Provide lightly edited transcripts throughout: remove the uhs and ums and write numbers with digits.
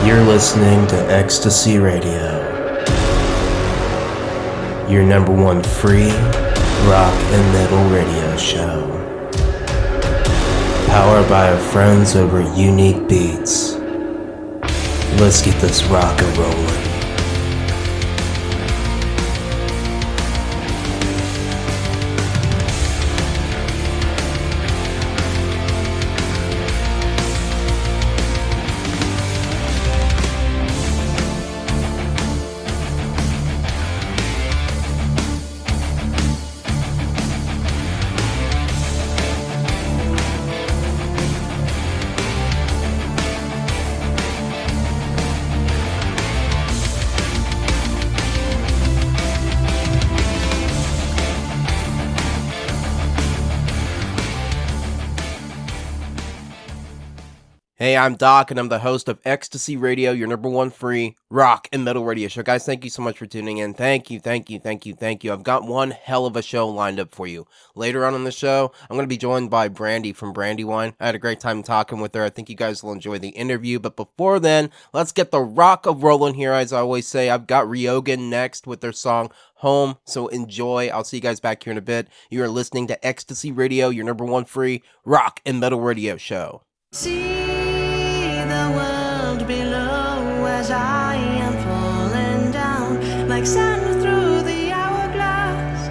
You're listening to Ecstasy Radio, your number one free rock and metal radio show. Powered by our friends over Unique Beats. Let's get this rock and rolling. Hey, I'm Doc, and I'm the host of Ecstasy Radio, your number one free rock and metal radio show. Guys, thank you so much for tuning in. Thank you. I've got one hell of a show lined up for you. Later on in the show, I'm going to be joined by Brandi from BrandiWyne. I had a great time talking with her. I think you guys will enjoy the interview. But before then, let's get the rock of rolling here. As I always say, I've got Ryogan next with their song Home. So enjoy. I'll see you guys back here in a bit. You are listening to Ecstasy Radio, your number one free rock and metal radio show. The world below as I am falling down like sand through the hourglass.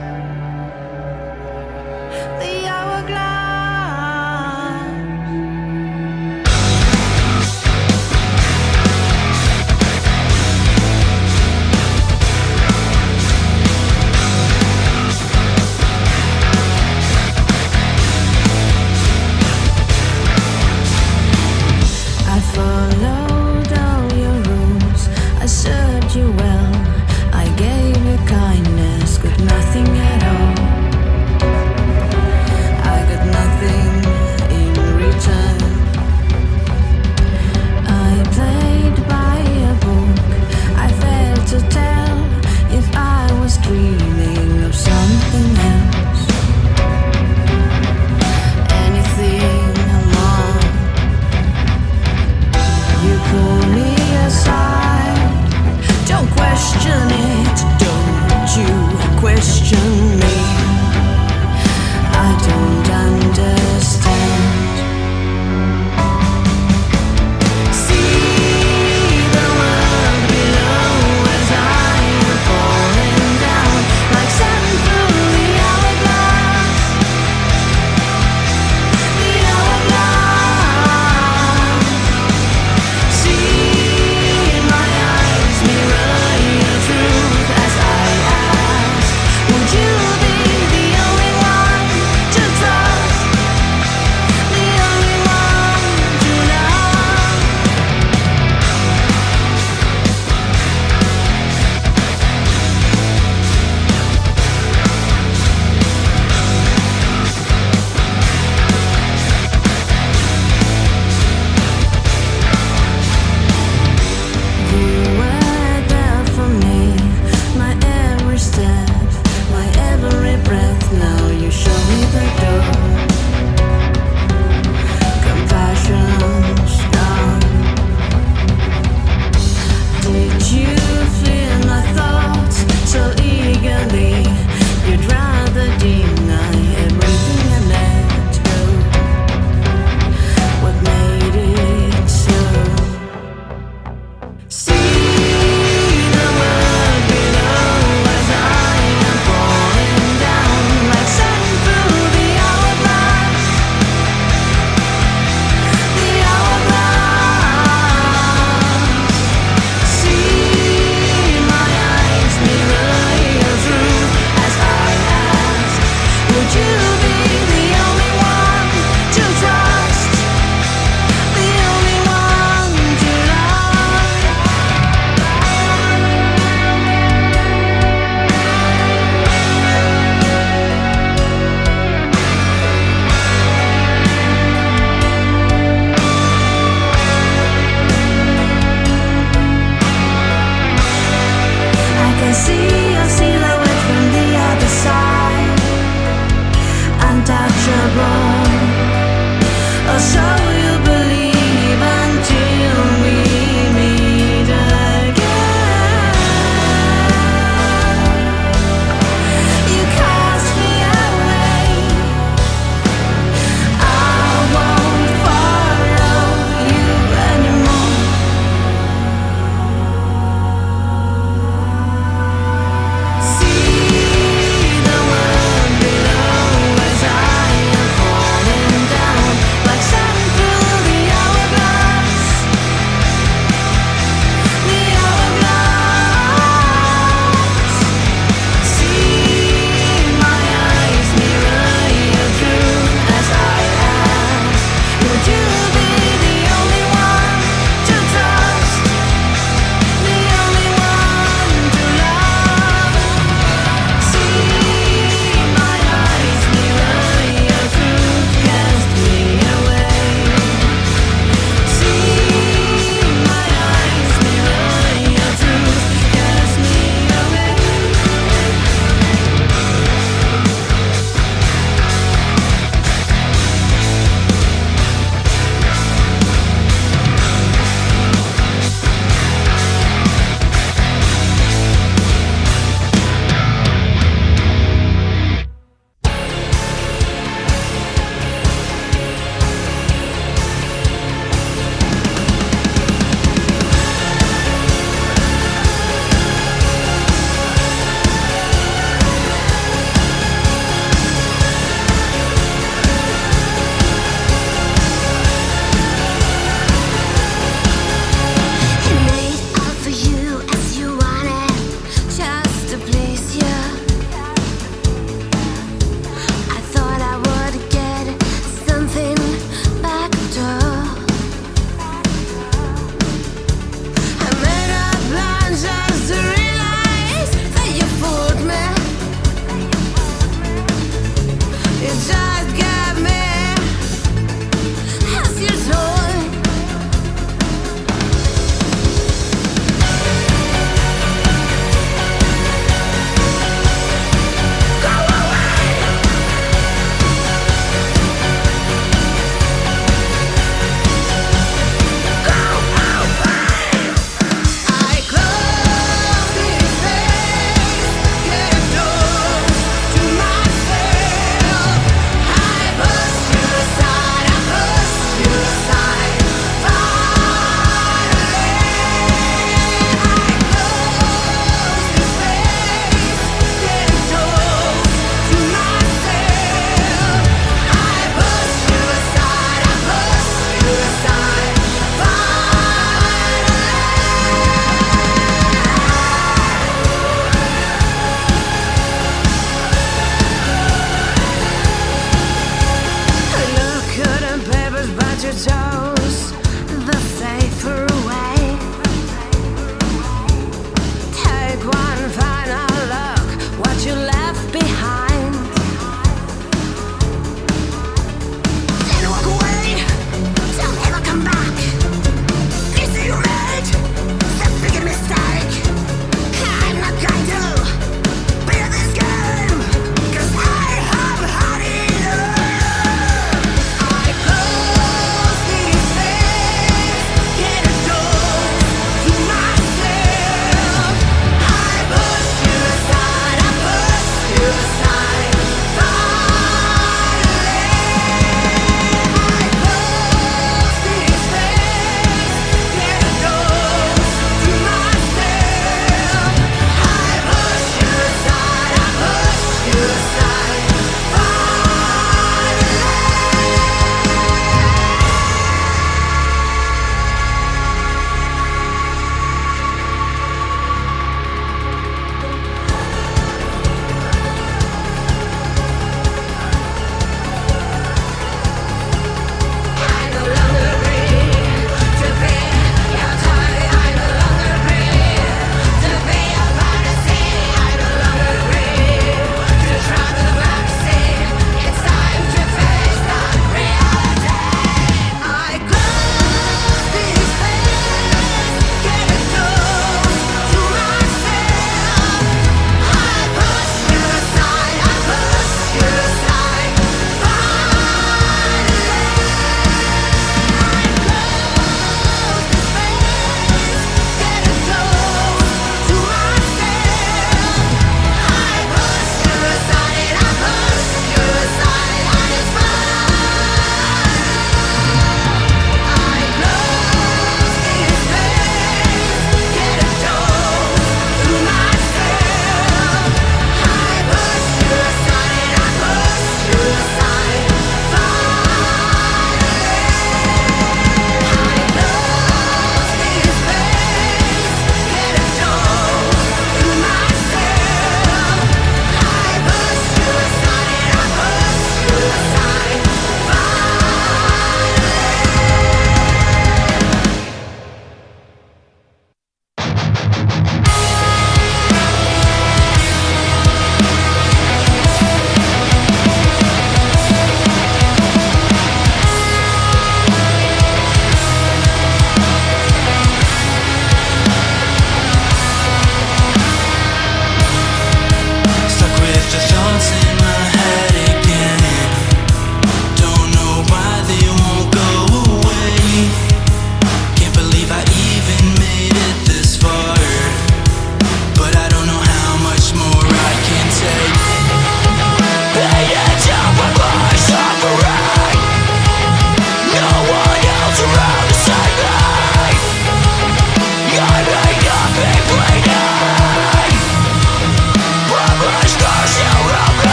The hourglass. I followed all your rules, I served you well, I gave you kindness, got nothing at all. I got nothing in return. I played by a book, I failed to tell if I was dreaming of something else. Anything more. You pull me aside. Don't question it. Don't you question me. I don't understand. See the world below as I am falling down like sand through the hourglass. The hourglass. See in my eyes, mirror your truth as I ask. Would you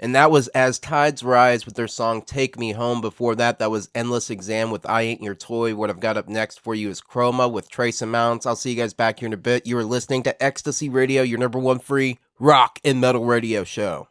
And that was As Tides Rise with their song Take Me Home. Before that, that was Endless Exam with I Ain't Your Toy. What I've got up next for you is Chroma with Trace Amounts. I'll see you guys back here in a bit. You are listening to Ecstasy Radio, your number one free rock and metal radio show.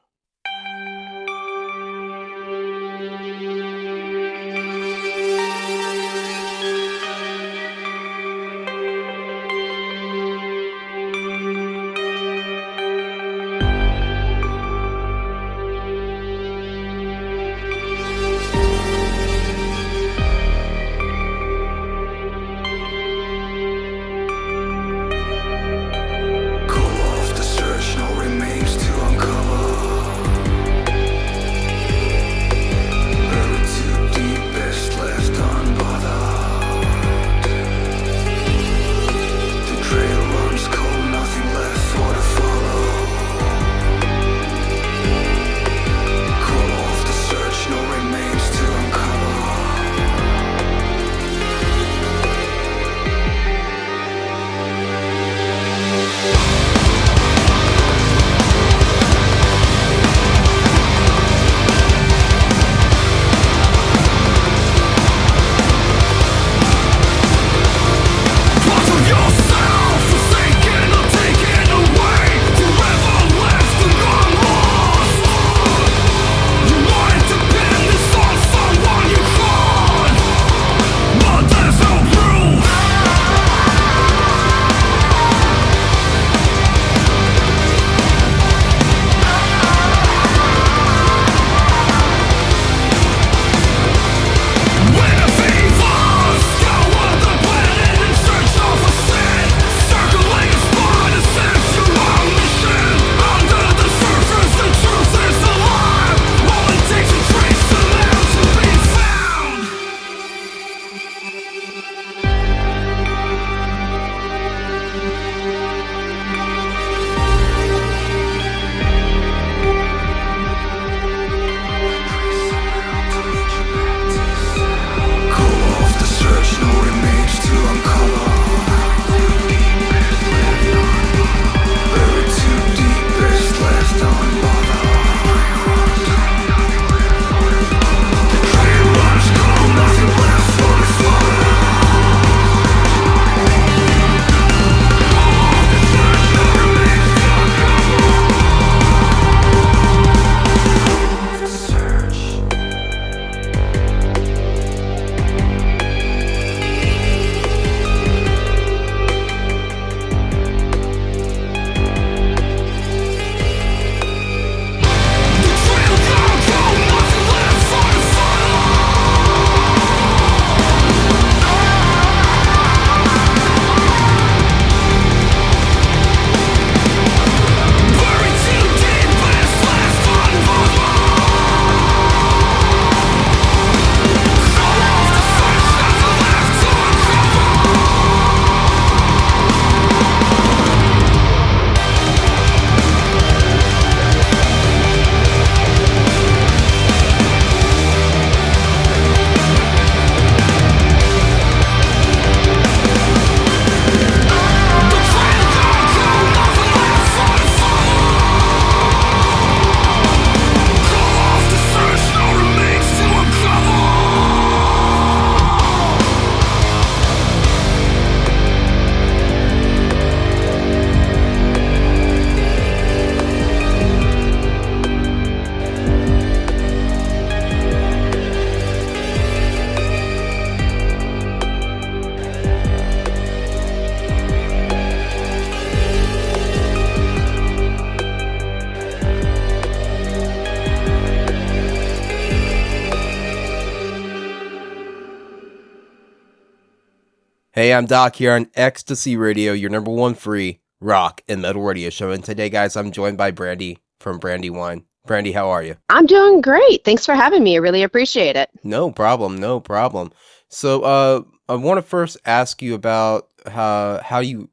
Hey, I'm Doc here on Ecstasy Radio, your number one free rock and metal radio show. And today, guys, I'm joined by Brandi from BrandiWyne. Brandi, how are you? I'm doing great. Thanks for having me. I really appreciate it. No problem, no problem. So, I want to first ask you about how you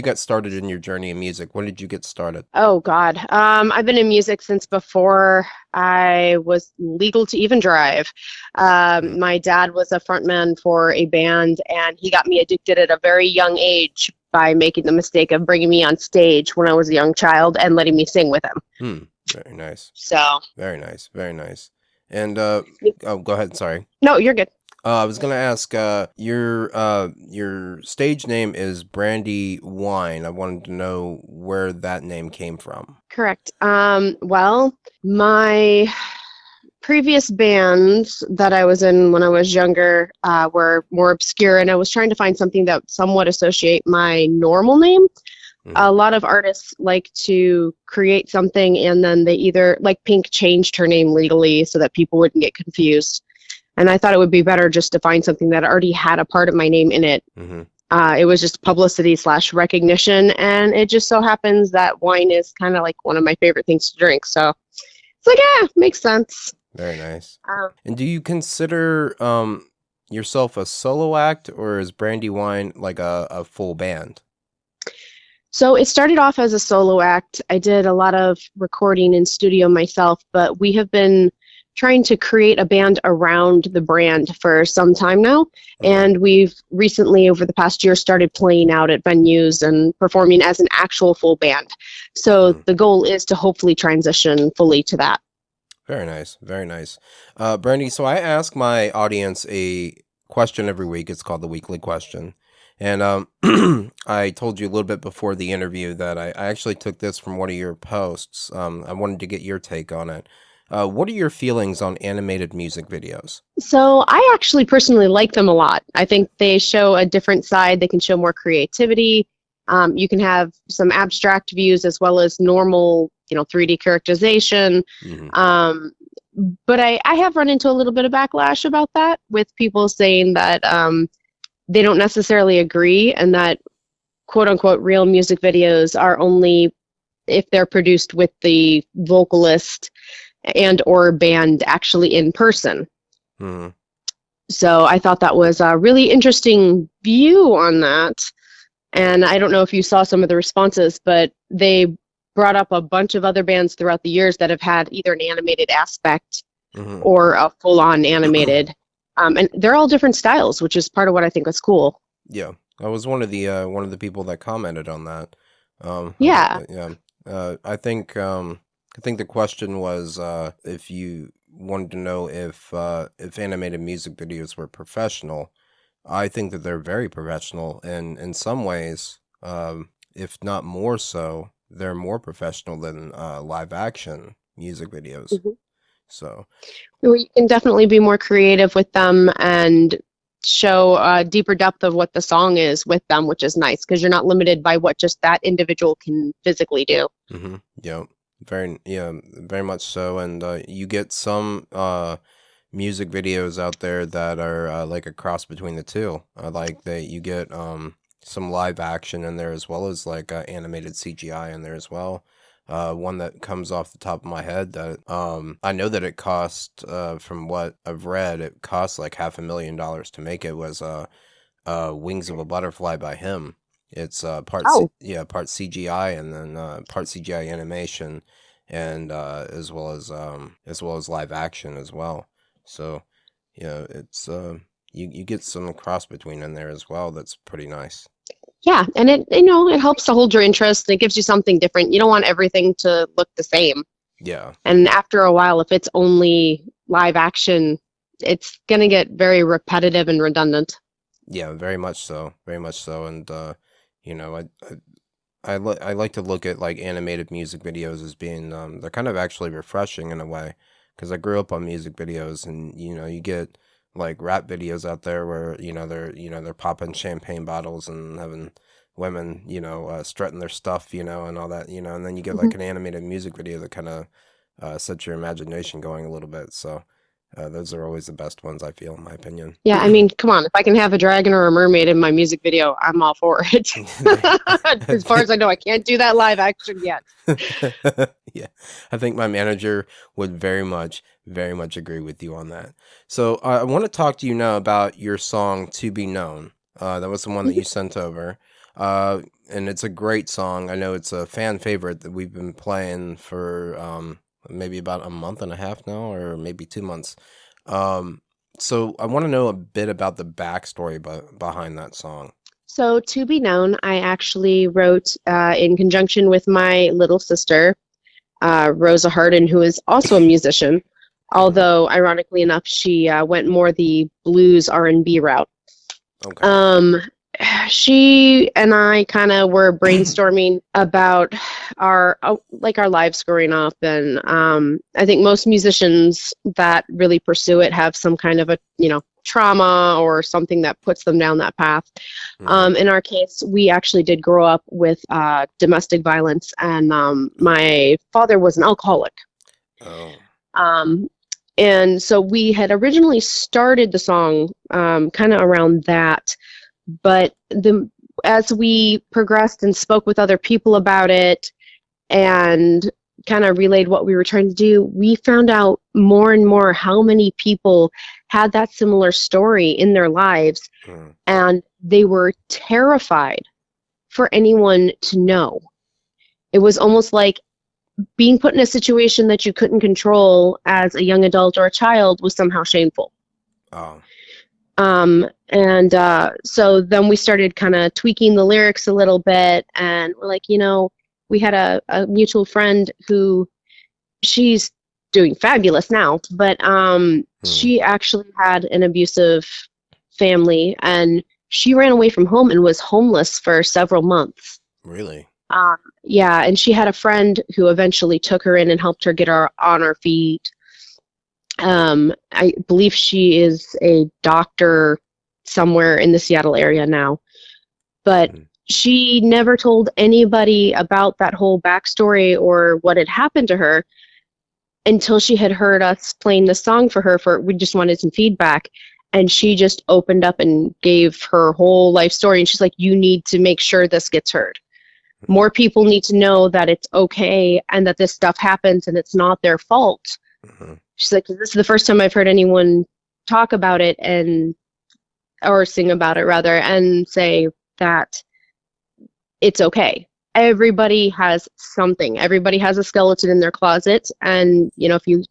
got started in your journey in music. When did you get started? Oh God, I've been in music since before I was legal to even drive. My dad was a frontman for a band, and he got me addicted at a very young age by making the mistake of bringing me on stage when I was a young child and letting me sing with him. Very nice. So, Very nice. Very nice. And oh, go ahead. Sorry. no, you're good. I was gonna ask. Your stage name is BrandiWyne. I wanted to know where that name came from. Correct. Well, my previous bands that I was in when I was younger were more obscure, and I was trying to find something that somewhat associate my normal name. A lot of artists like to create something and then they either, like Pink changed her name legally so that people wouldn't get confused. And I thought it would be better just to find something that already had a part of my name in it. Mm-hmm. It was just publicity / recognition. And it just so happens that wine is kind of like one of my favorite things to drink. So it's like, makes sense. Very nice. And do you consider yourself a solo act, or is BrandiWyne like a full band? So it started off as a solo act. I did a lot of recording in studio myself, but we have been trying to create a band around the brand for some time now. And we've recently, over the past year, started playing out at venues and performing as an actual full band. So the goal is to hopefully transition fully to that. Very nice. Very nice. Brandi, so I ask my audience a question every week. It's called the weekly question. And I told you a little bit before the interview that I actually took this from one of your posts. I wanted to get your take on it. What are your feelings on animated music videos? So I actually personally like them a lot. I think they show a different side. They can show more creativity. You can have some abstract views as well as normal, 3D characterization. But I have run into a little bit of backlash about that, with people saying that they don't necessarily agree, and that quote unquote real music videos are only if they're produced with the vocalist and or band actually in person. So I thought that was a really interesting view on that. And I don't know if you saw some of the responses, but they brought up a bunch of other bands throughout the years that have had either an animated aspect or a full-on animated. And they're all different styles, which is part of what I think was cool. Yeah, I was one of the people that commented on that. Yeah. I think the question was if you wanted to know if animated music videos were professional. I think that they're very professional, and in some ways, if not more so, they're more professional than live action music videos. So you can definitely be more creative with them and show a deeper depth of what the song is with them, which is nice because you're not limited by what just that individual can physically do. Yeah, very much so. And you get some music videos out there that are like a cross between the two. Like you get some live action in there as well as like animated CGI in there as well. One that comes off the top of my head that I know that it cost, from what I've read, it cost like $500,000 to make. It was Wings of a Butterfly by him. It's part CGI and then part CGI animation, and as well as live action as well. So it's you get some cross between in there as well. That's pretty nice. Yeah, and it helps to hold your interest. It gives you something different. You don't want everything to look the same. Yeah. And after a while, if it's only live action, it's going to get very repetitive and redundant. Yeah, very much so. Very much so. And I like to look at like animated music videos as being they're kind of actually refreshing in a way, because I grew up on music videos, and you get like rap videos out there where they're popping champagne bottles and having women strutting their stuff and all that and then you get like an animated music video that kind of sets your imagination going a little bit. So those are always the best ones, I feel, in my opinion. Yeah, I mean, come on, if I can have a dragon or a mermaid in my music video, I'm all for it. As far as I know, I can't do that live action yet. Yeah, I think my manager would very much agree with you on that. So I want to talk to you now about your song "To Be Known." That was the one that you sent over, and it's a great song. I know it's a fan favorite that we've been playing for maybe about a month and a half now, or maybe 2 months. So I want to know a bit about the backstory behind that song. So "To Be Known," I actually wrote in conjunction with my little sister. Rosa Hardin, who is also a musician, although ironically enough, she went more the blues R&B route. Okay. She and I kind of were brainstorming about our lives growing up, and I think most musicians that really pursue it have some kind of a trauma or something that puts them down that path. In our case, we actually did grow up with domestic violence, and my father was an alcoholic. And so we had originally started the song kind of around that, but as we progressed and spoke with other people about it and kind of relayed what we were trying to do, we found out more and more how many people had that similar story in their lives, and they were terrified for anyone to know. It was almost like being put in a situation that you couldn't control as a young adult or a child was somehow shameful. So then we started kind of tweaking the lyrics a little bit, and we're like, we had a mutual friend who, she's doing fabulous now, but she actually had an abusive family, and she ran away from home and was homeless for several months. Really? Yeah, and she had a friend who eventually took her in and helped her get her on her feet. I believe she is a doctor somewhere in the Seattle area now, but she never told anybody about that whole backstory or what had happened to her until she had heard us playing the song for her. We just wanted some feedback, and she just opened up and gave her whole life story, and she's like, you need to make sure this gets heard. More people need to know that it's okay and that this stuff happens and it's not their fault. She's like, this is the first time I've heard anyone talk about it or sing about it rather, and say that it's okay. Everybody has something. Everybody has a skeleton in their closet. And, if you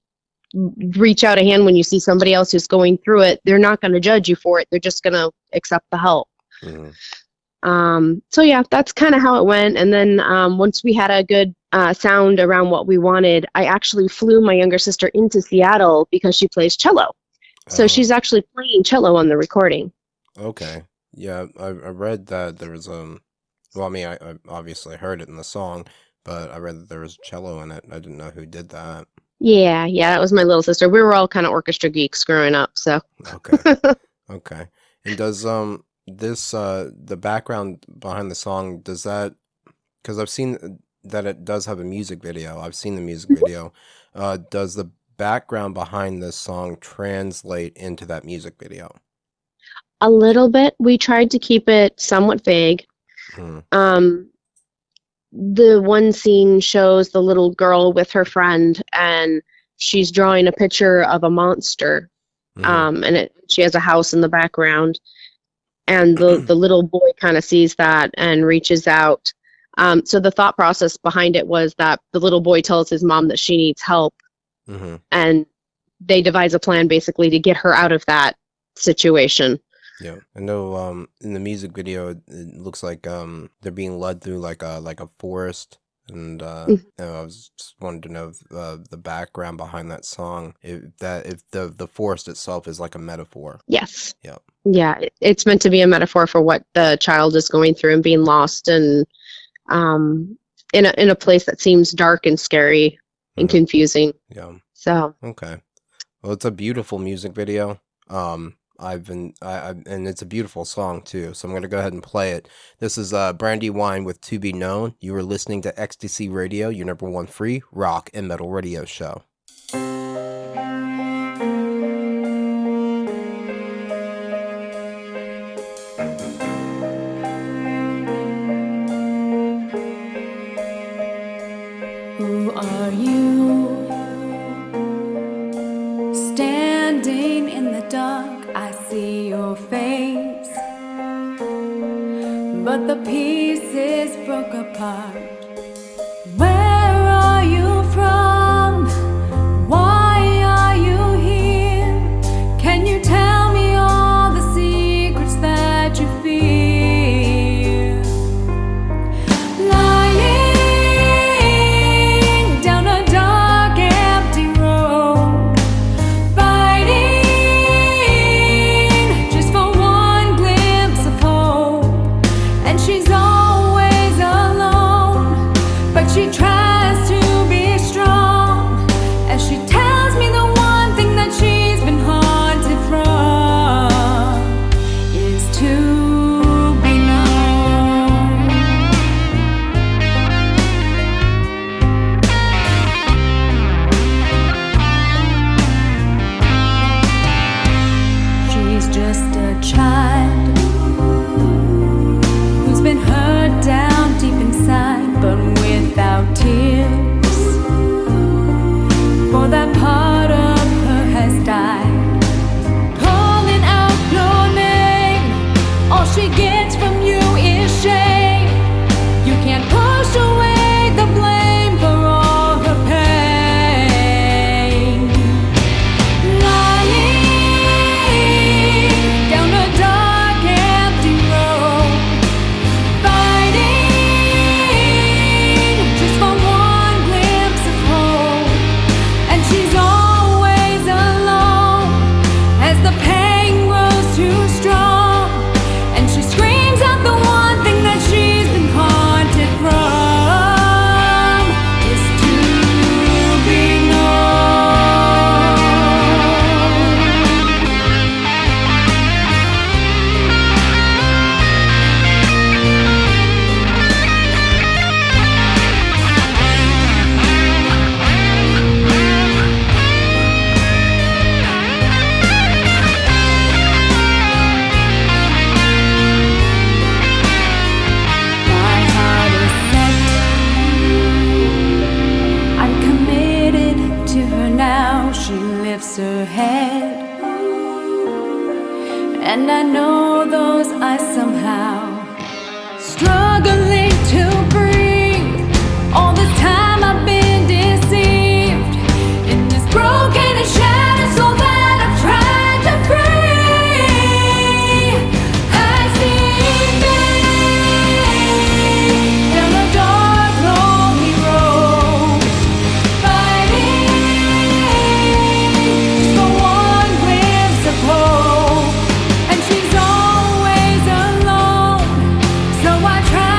reach out a hand when you see somebody else who's going through it, they're not going to judge you for it. They're just going to accept the help. So yeah, that's kind of how it went. And then once we had a good sound around what we wanted, I actually flew my younger sister into Seattle because she plays cello. So she's actually playing cello on the recording. Okay. Yeah, I read that there was well, I mean, I obviously heard it in the song, but I read that there was cello in it. I didn't know who did that. Yeah, that was my little sister. We were all kind of orchestra geeks growing up, so. Okay. Okay. And does this the background behind the song, does that, because I've seen that it does have a music video. I've seen the music video. Does the background behind this song translate into that music video? A little bit. We tried to keep it somewhat vague. The one scene shows the little girl with her friend, and she's drawing a picture of a monster. And she has a house in the background, and the little boy kind of sees that and reaches out. So the thought process behind it was that the little boy tells his mom that she needs help, and they devise a plan basically to get her out of that situation. Yeah, I know. In the music video, it looks like they're being led through like a forest, and I was just wanted to know the background behind that song. If the forest itself is like a metaphor. Yes. Yeah. Yeah, it's meant to be a metaphor for what the child is going through and being lost, and in a place that seems dark and scary and confusing. Yeah. So. Okay. Well, it's a beautiful music video. And it's a beautiful song too, so I'm going to go ahead and play it. This is BrandiWyne with To Be Known. You are listening to XTC Radio, your number one free rock and metal radio show. Who are you? Standing in the dark, I see your face, but the pieces broke apart. Where are you from? Why are you here? Can you tell me all the secrets that you fear? Lying down a And I know those eyes somehow struggling to breathe. All this time I've been deceived in this broken and shattered soul that I've tried to free. I see me in a dark, lonely road, fighting just for one glimpse of hope. And she's always alone, so I try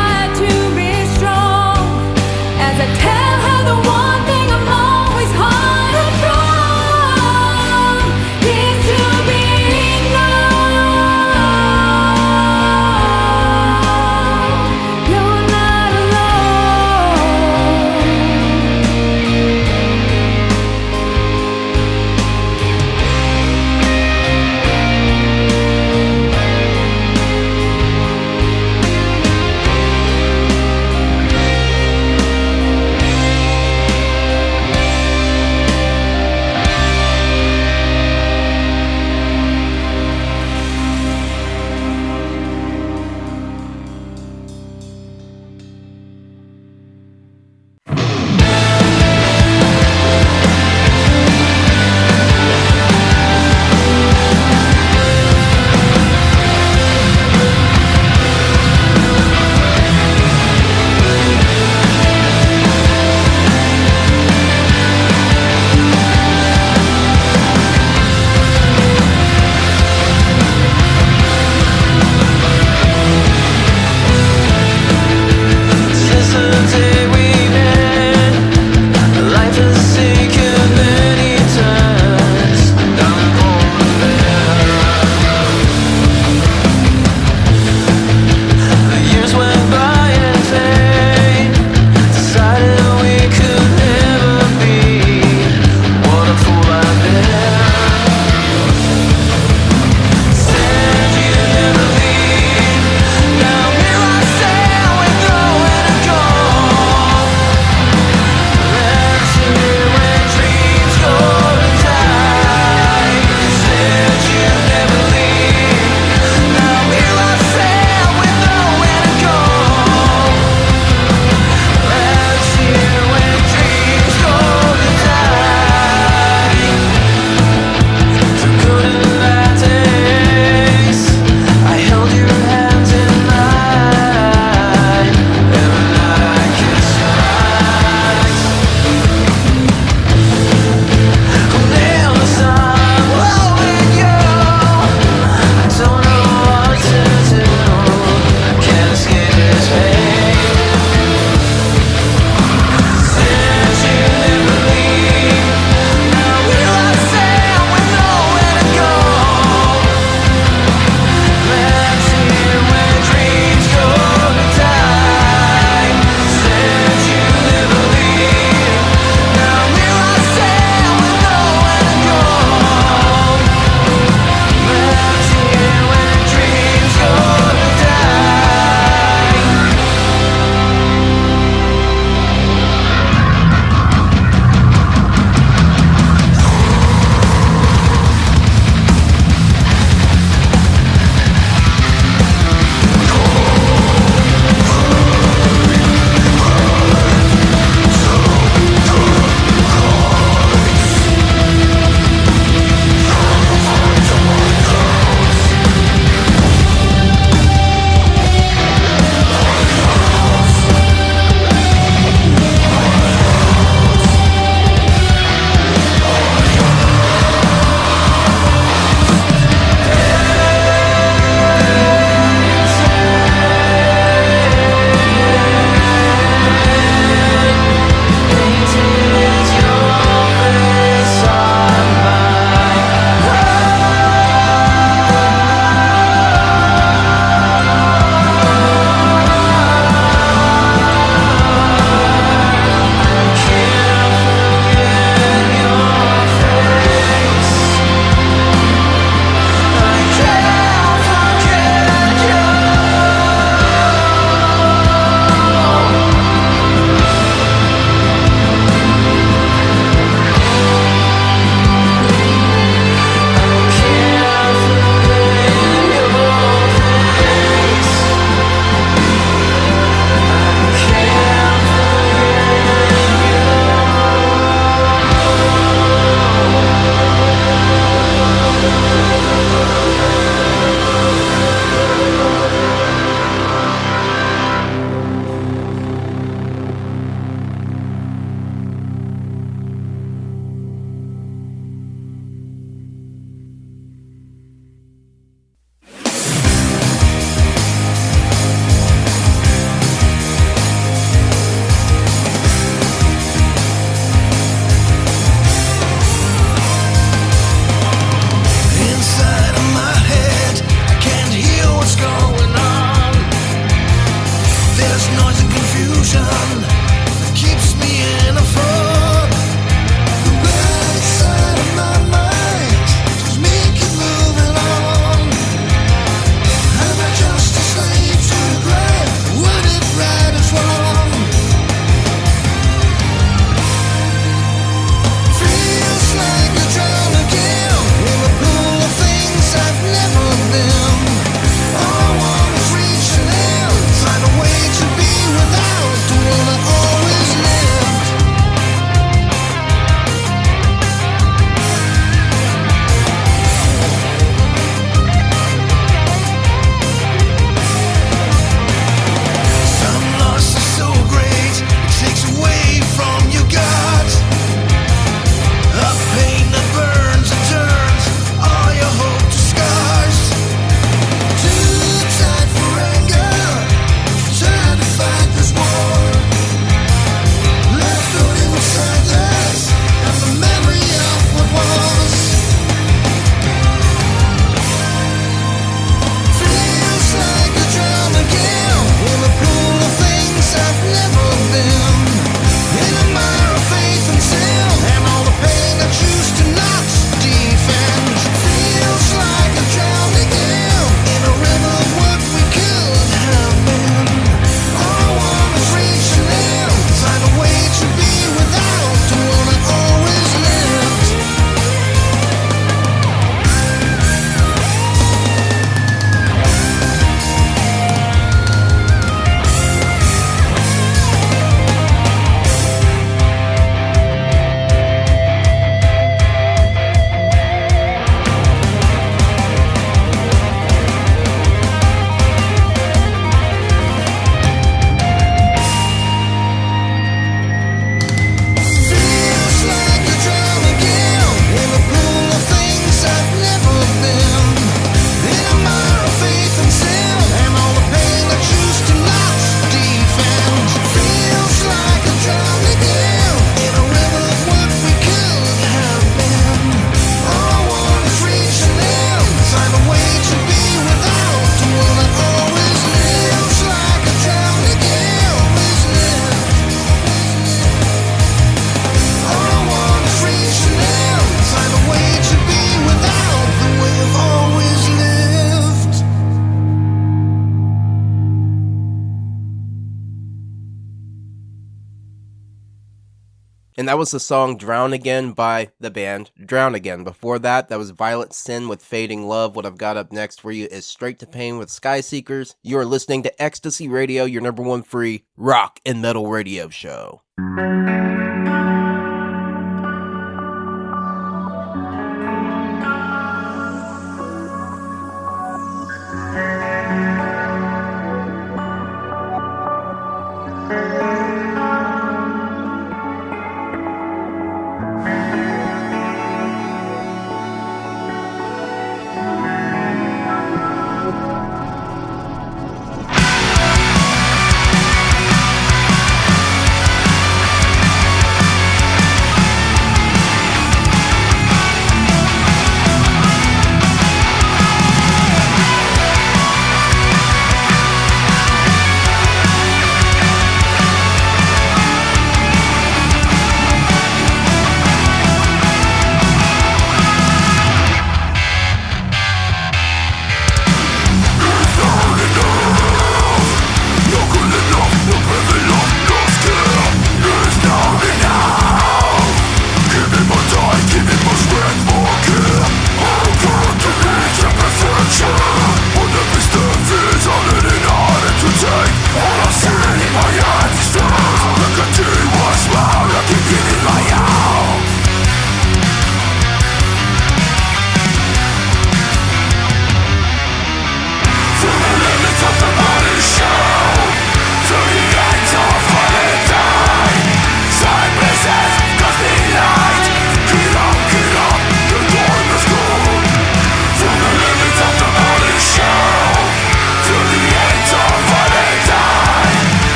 And that was the song Drown Again by the band Drown Again. Before that was Violet Sin with Fading Love. What I've got up next for you is Straight to Pain with Sky Seekers. You're listening to Ecstasy Radio, your number one free rock and metal radio show.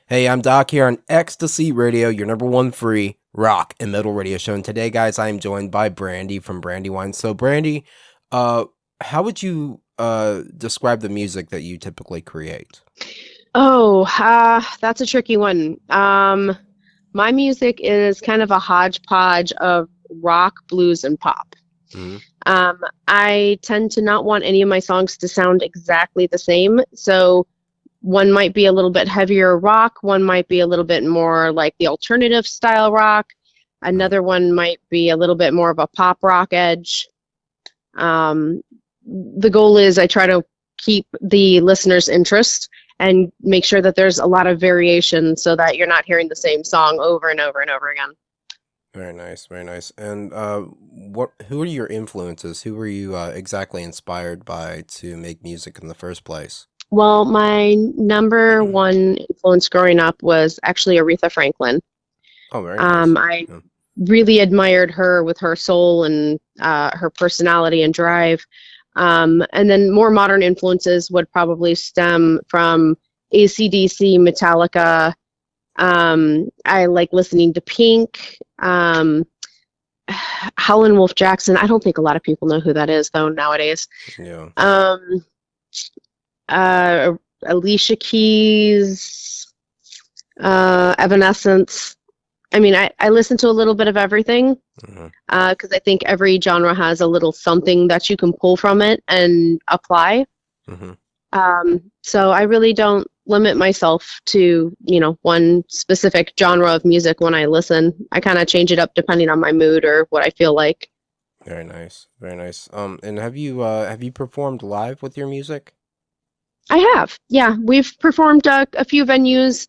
Hey, I'm Doc here on Ecstasy Radio, your number one free rock and metal radio show. And today, guys, I am joined by Brandi from BrandiWyne. So, Brandi, how would you describe the music that you typically create? Oh, that's a tricky one. My music is kind of a hodgepodge of rock, blues, and pop. Mm-hmm. I tend to not want any of my songs to sound exactly the same. So one might be a little bit heavier rock, one might be a little bit more like the alternative style rock, another one might be a little bit more of a pop rock edge. The goal is I try to keep the listener's interest and make sure that there's a lot of variation so that you're not hearing the same song over and over and over again. Very nice, very nice. And who are your influences? Who were you exactly inspired by to make music in the first place? Well, my number one influence growing up was actually Aretha Franklin. Oh, very nice. I Yeah. really admired her with her soul and her personality and drive. And then more modern influences would probably stem from AC/DC, Metallica. I like listening to Pink, Howlin' Wolf Jackson. I don't think a lot of people know who that is, though, nowadays. Yeah. Alicia Keys, Evanescence. I mean, I listen to a little bit of everything because I think every genre has a little something that you can pull from it and apply. So I really don't limit myself to, one specific genre of music when I listen. I kind of change it up depending on my mood or what I feel like. Very nice, very nice. And have you performed live with your music? I have, yeah. We've performed a few venues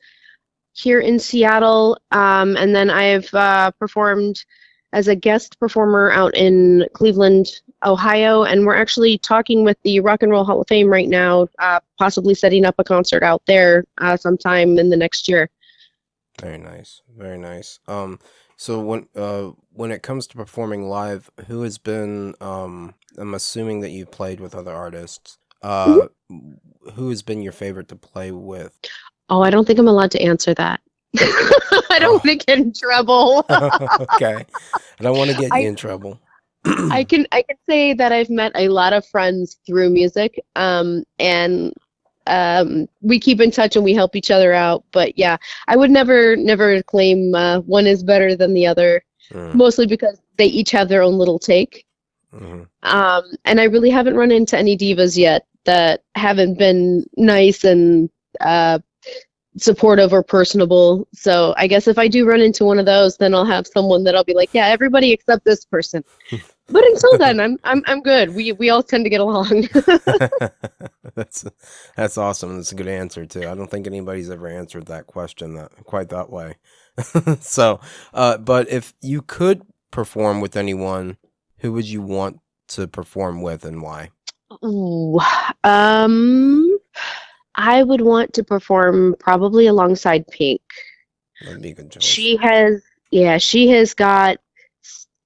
here in Seattle, and then I've performed as a guest performer out in Cleveland, Ohio, and we're actually talking with the Rock and Roll Hall of Fame right now, possibly setting up a concert out there sometime in the next year. Very nice, very nice. So when it comes to performing live, who has been I'm assuming that you played with other artists. Who has been your favorite to play with? Oh, I don't think I'm allowed to answer that. I don't want to get in trouble. Okay. I don't want to get you in trouble. I can say that I've met a lot of friends through music, and we keep in touch and we help each other out. But yeah, I would never claim one is better than the other, mostly because they each have their own little take. And I really haven't run into any divas yet that haven't been nice and supportive or personable. So I guess if I do run into one of those, then I'll have someone that I'll be like, yeah, everybody except this person. But until then, I'm good. We all tend to get along. That's awesome. That's a good answer too. I don't think anybody's ever answered that question quite that way. So, but if you could perform with anyone, who would you want to perform with and why? Ooh, I would want to perform probably alongside Pink. That'd be a good choice. She has got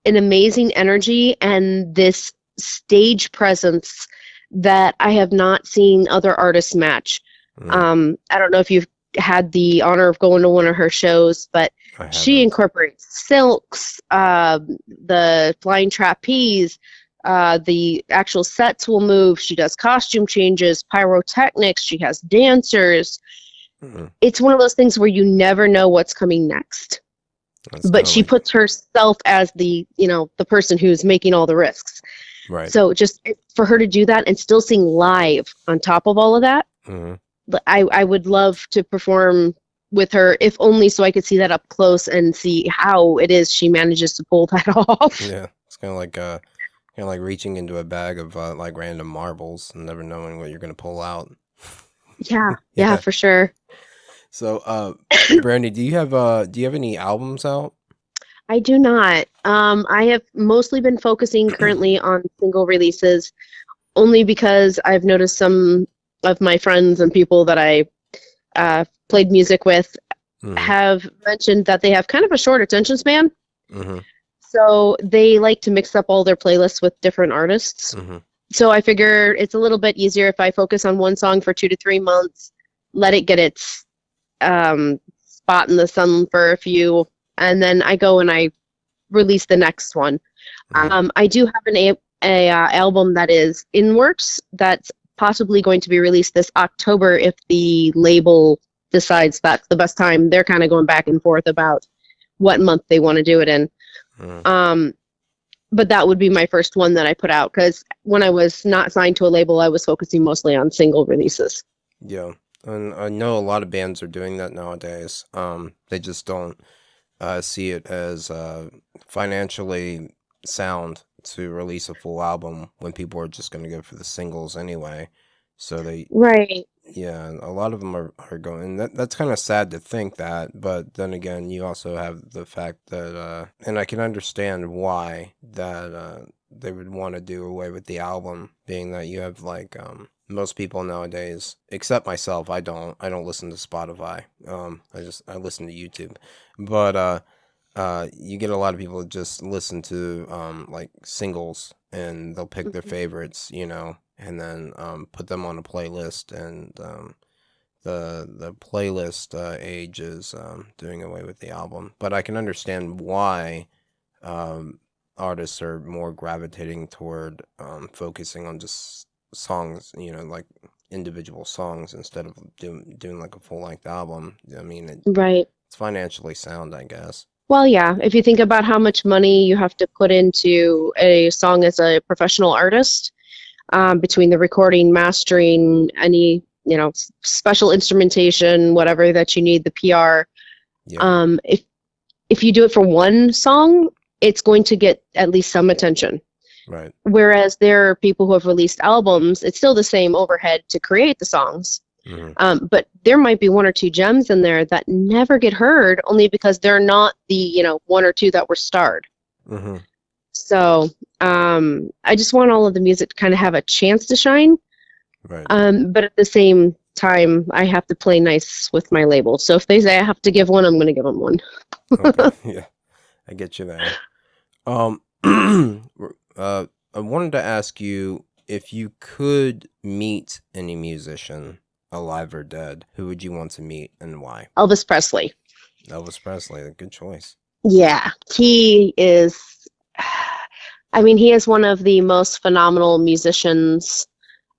an amazing energy and this stage presence that I have not seen other artists match. I don't know if you've had the honor of going to one of her shows, but she incorporates silks, the flying trapeze, the actual sets will move. She does costume changes, pyrotechnics. She has dancers. It's one of those things where you never know what's coming next. But she puts herself as the person who's making all the risks. Right. So just for her to do that and still sing live on top of all of that, I would love to perform with her, if only so I could see that up close and see how it is she manages to pull that off. Yeah, it's kind of like reaching into a bag of like random marbles and never knowing what you're going to pull out. Yeah, for sure. So, Brandi, do you have any albums out? I do not. I have mostly been focusing currently on single releases, only because I've noticed some of my friends and people that I played music with have mentioned that they have kind of a short attention span. So they like to mix up all their playlists with different artists. So I figure it's a little bit easier if I focus on one song for 2 to 3 months, let it get its spot in the sun for a few, and then I go and I release the next one. I do have a album that is in works that's possibly going to be released this October if the label decides that's the best time. They're kind of going back and forth about what month they want to do it in. Mm. But that would be my first one that I put out because when I was not signed to a label, I was focusing mostly on single releases. Yeah, and I know a lot of bands are doing that nowadays. They just don't see it as financially sound to release a full album when people are just going to go for the singles anyway. So they, Right. yeah, a lot of them are going. And that's kind of sad to think that, but then again, you also have the fact that, and I can understand why that they would want to do away with the album, being that you have like most people nowadays, except myself, I don't listen to Spotify. I listen to YouTube, but you get a lot of people that just listen to like singles, and they'll pick their Mhm. favorites, and then put them on a playlist, and the playlist age is doing away with the album. But I can understand why artists are more gravitating toward focusing on just songs, like individual songs instead of doing like a full length album. I mean, Right. it's financially sound, I guess. Well, yeah, if you think about how much money you have to put into a song as a professional artist, between the recording, mastering, any, special instrumentation, whatever that you need, the PR, Yeah, if you do it for one song, it's going to get at least some attention. right. Whereas there are people who have released albums, it's still the same overhead to create the songs. Hmm. But there might be one or two gems in there that never get heard only because they're not the, one or two that were starred. Hmm. So I just want all of the music to kind of have a chance to shine. Right. But at the same time, I have to play nice with my label. So if they say I have to give one, I'm going to give them one. Okay. Yeah, I get you there. Um, I wanted to ask you if you could meet any musician, alive or dead, who would you want to meet and why? Elvis Presley. Elvis Presley, a good choice. Yeah, he is. I mean, he is one of the most phenomenal musicians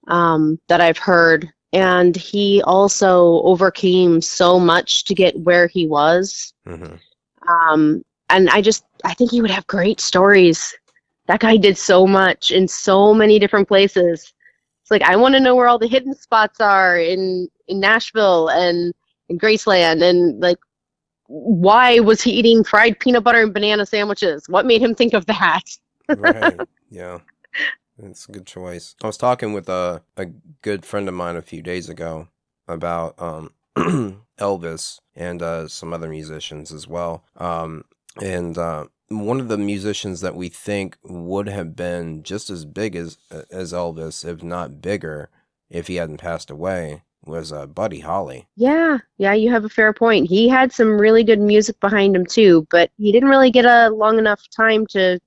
that I've heard. And he also overcame so much to get where he was. Hmm. And I think he would have great stories. That guy did so much in so many different places. It's like, I want to know where all the hidden spots are in Nashville and in Graceland. And like, why was he eating fried peanut butter and banana sandwiches? What made him think of that? Right. Yeah, it's a good choice. I was talking with a good friend of mine a few days ago about Elvis and some other musicians as well. And one of the musicians that we think would have been just as big as Elvis, if not bigger, if he hadn't passed away, was Buddy Holly. Yeah, you have a fair point. He had some really good music behind him too, but he didn't really get a long enough time to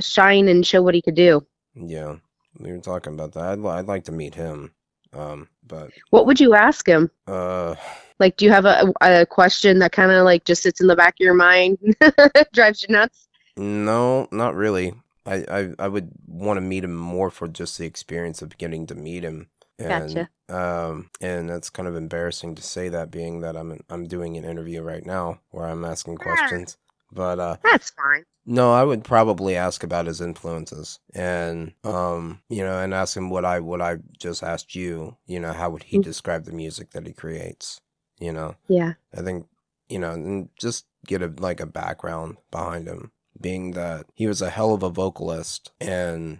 shine and show what he could do. Yeah, we were talking about that. I'd like to meet him. But What would you ask him? uh, Like, do you have a question that kind of like just sits in the back of your mind, drives you nuts? no, not really. I would want to meet him more for just the experience of getting to meet him. And Gotcha. and that's kind of embarrassing to say that, being that I'm doing an interview right now where I'm asking questions. But That's fine. no, I would probably ask about his influences, and and ask him what I just asked you. How would he Mm. describe the music that he creates? You know, Yeah. I think and just get a background behind him, being that he was a hell of a vocalist, and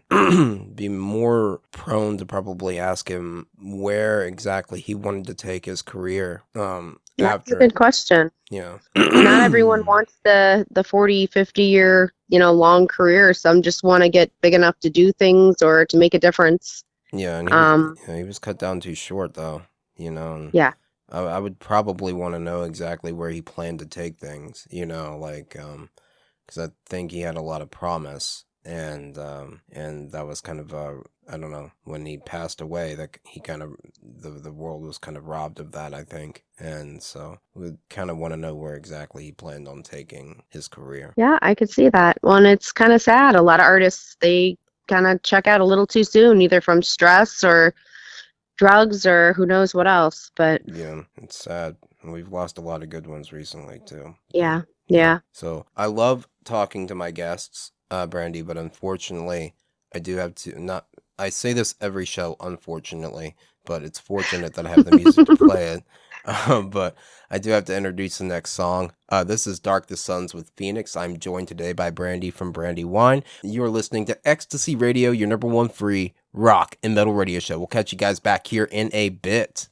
be more prone to probably ask him where exactly he wanted to take his career That's a after. good question. Yeah. Not everyone wants the 40, 50-year, long career. Some just want to get big enough to do things or to make a difference. Yeah, and Um, he was cut down too short, though. And yeah. I would probably want to know exactly where he planned to take things. Because I think he had a lot of promise, and that was kind of I don't know, when he passed away, that he kind of the world was kind of robbed of that, I think, and so we kind of want to know where exactly he planned on taking his career. Yeah, I could see that. Well, and it's kind of sad. A lot of artists, they kind of check out a little too soon, either from stress or drugs or who knows what else. But Yeah, it's sad. We've lost a lot of good ones recently too. yeah, yeah. So I love talking to my guests, Brandi, but unfortunately, I do have to not. I say this every show, unfortunately, but it's fortunate that I have the music to play it. But I do have to introduce the next song. This is Dark the Suns with Phoenix. I'm joined today by Brandi from BrandiWyne. You're listening to Ecstasy Radio, your number one free rock and metal radio show. We'll catch you guys back here in a bit.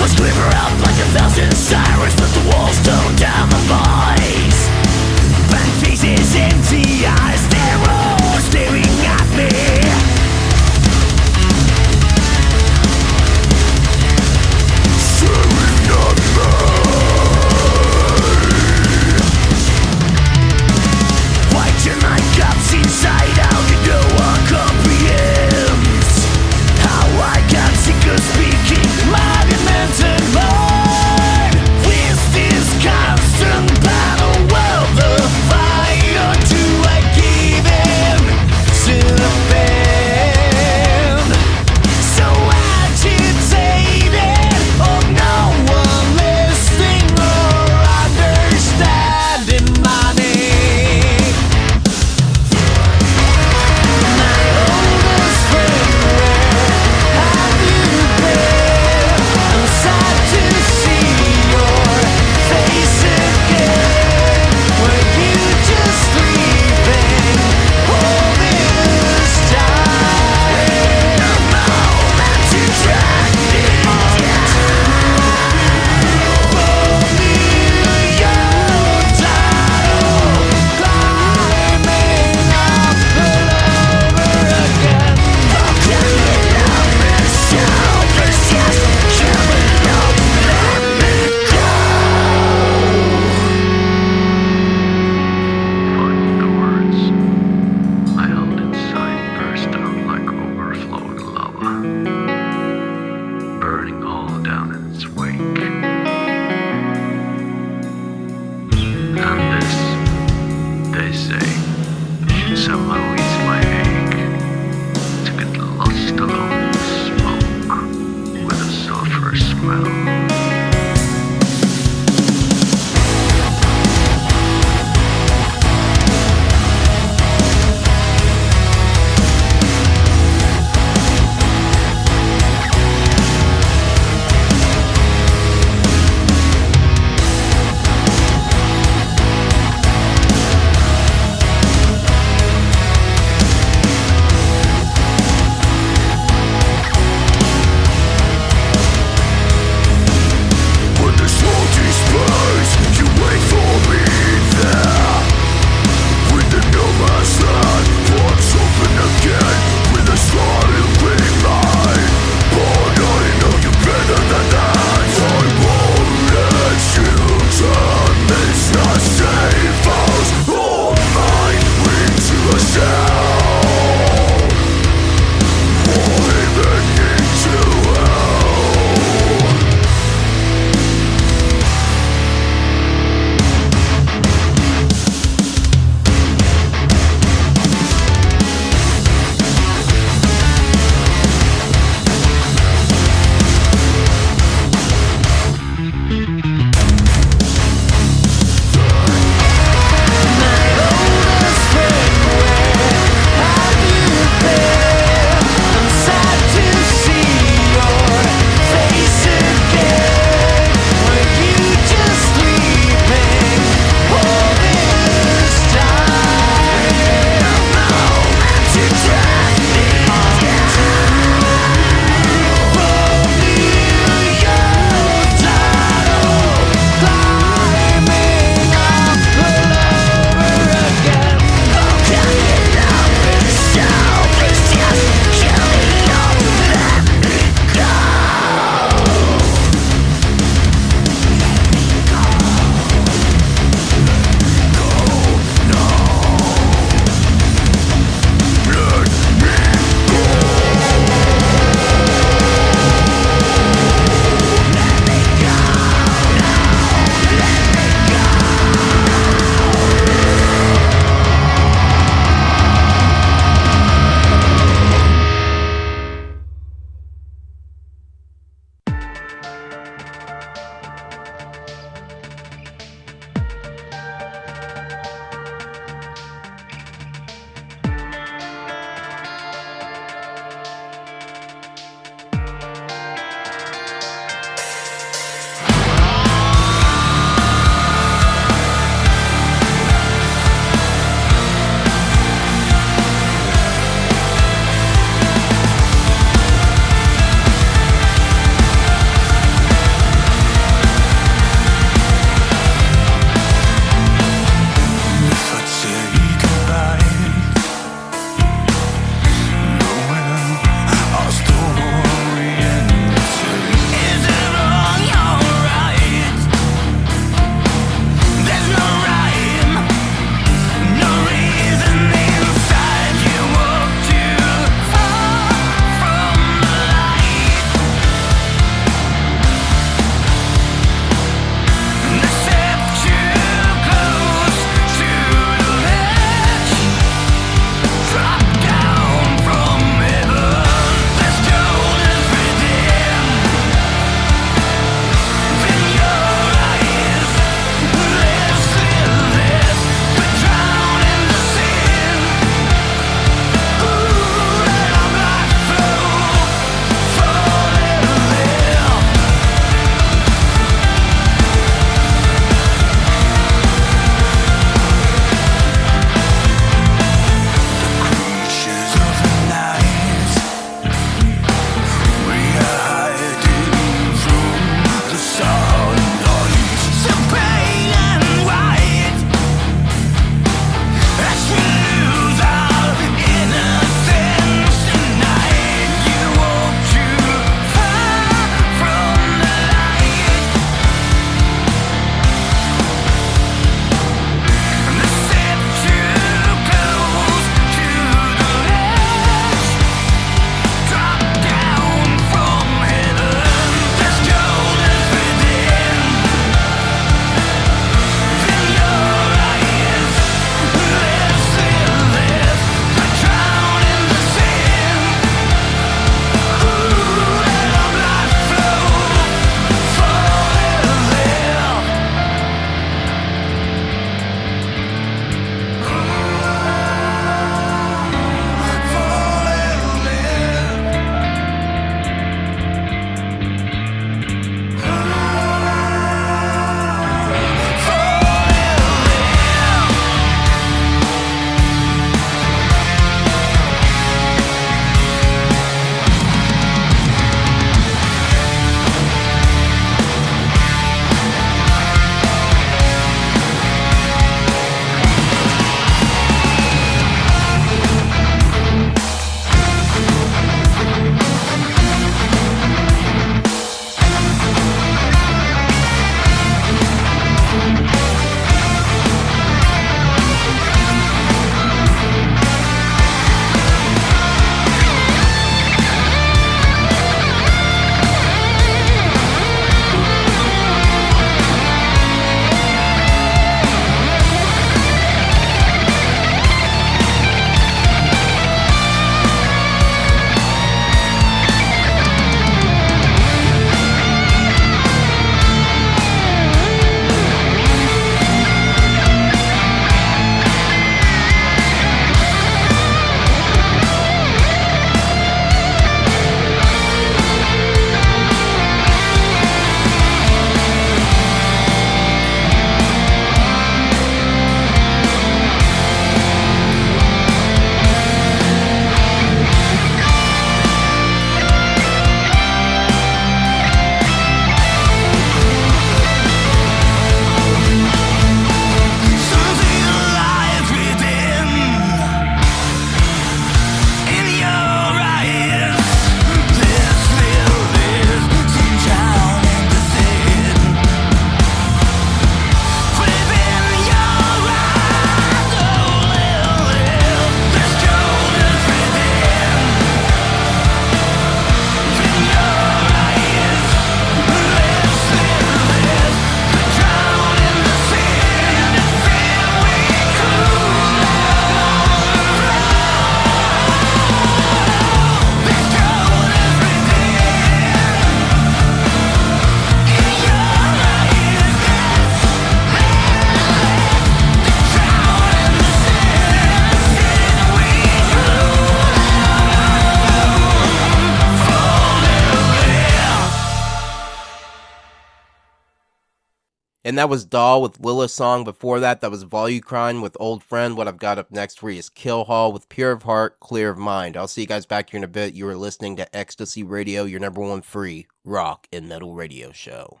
And that was Doll with Lilla's song. Before that, that was Volucrine with Old Friend. What I've got up next for you is Kill Hall with Pure of Heart, Clear of Mind. I'll see you guys back here in a bit. You are listening to Ecstasy Radio, your number one free rock and metal radio show.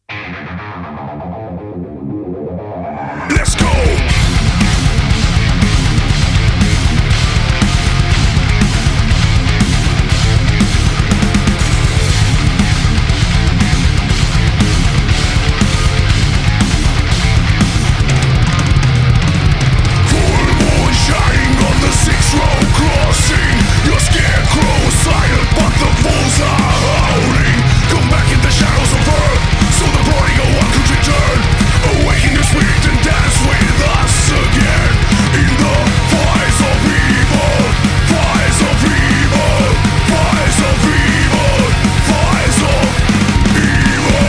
Let's go! Your scarecrow is silent, but the wolves are howling. Come back in the shadows of earth, so the prodigal one could return. Awaken your spirit and dance with us again. In the fires of evil, fires of evil, fires of evil, fires of evil.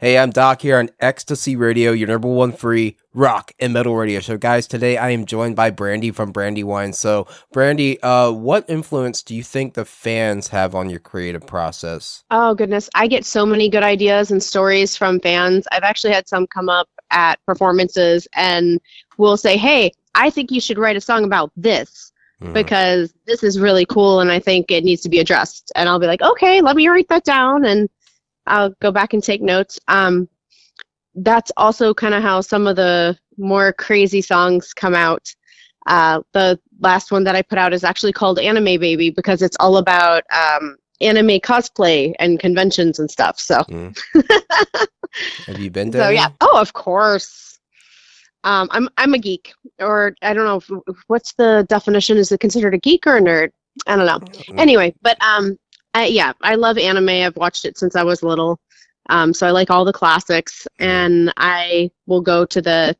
Hey, I'm Doc here on Ecstasy Radio, your number one free rock and metal radio show. Guys, today I am joined by Brandi from BrandiWyne. So, Brandi, what influence do you think the fans have on your creative process? Oh, goodness. I get so many good ideas and stories from fans. I've actually had some come up at performances and will say, hey, I think you should write a song about this because this is really cool and I think it needs to be addressed. And I'll be like, okay, let me write that down, and I'll go back and take notes. That's also kind of how some of the more crazy songs come out. The last one that I put out is actually called Anime Baby because it's all about anime cosplay and conventions and stuff. So, Have you been there? So yeah. Oh, of course. I'm a geek, or I don't know what's the definition. Is it considered a geek or a nerd? I don't know. Anyway, but yeah, I love anime. I've watched it since I was little. So I like all the classics, and I will go to the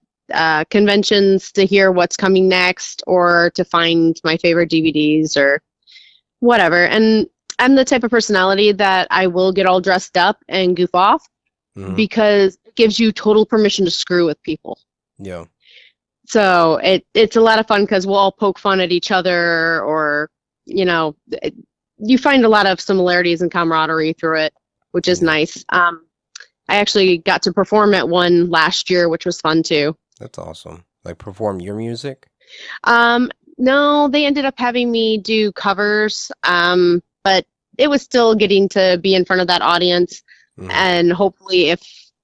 conventions to hear what's coming next or to find my favorite DVDs or whatever. And I'm the type of personality that I will get all dressed up and goof off because it gives you total permission to screw with people. Yeah. So it's a lot of fun because we'll all poke fun at each other, or, you know, you find a lot of similarities and camaraderie through it, which is nice. I actually got to perform at one last year, which was fun too. That's awesome. Like, perform your music? No, they ended up having me do covers, but it was still getting to be in front of that audience. And hopefully if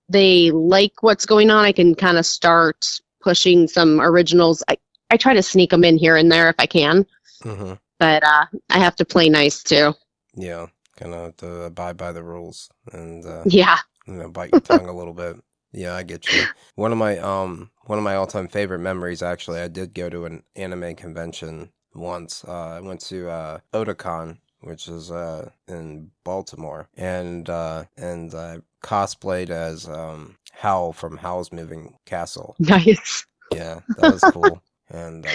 they like what's going on, I can kind of start pushing some originals. I try to sneak them in here and there if I can, but I have to play nice too. Yeah, kind of have to abide by the rules and Yeah. you know, bite your tongue a little bit. Yeah, I get you. One of my all-time favorite memories, actually, I did go to an anime convention once. I went to Otakon, which is in Baltimore, and I cosplayed as Howl from Howl's Moving Castle. Nice. Yeah, that was cool. And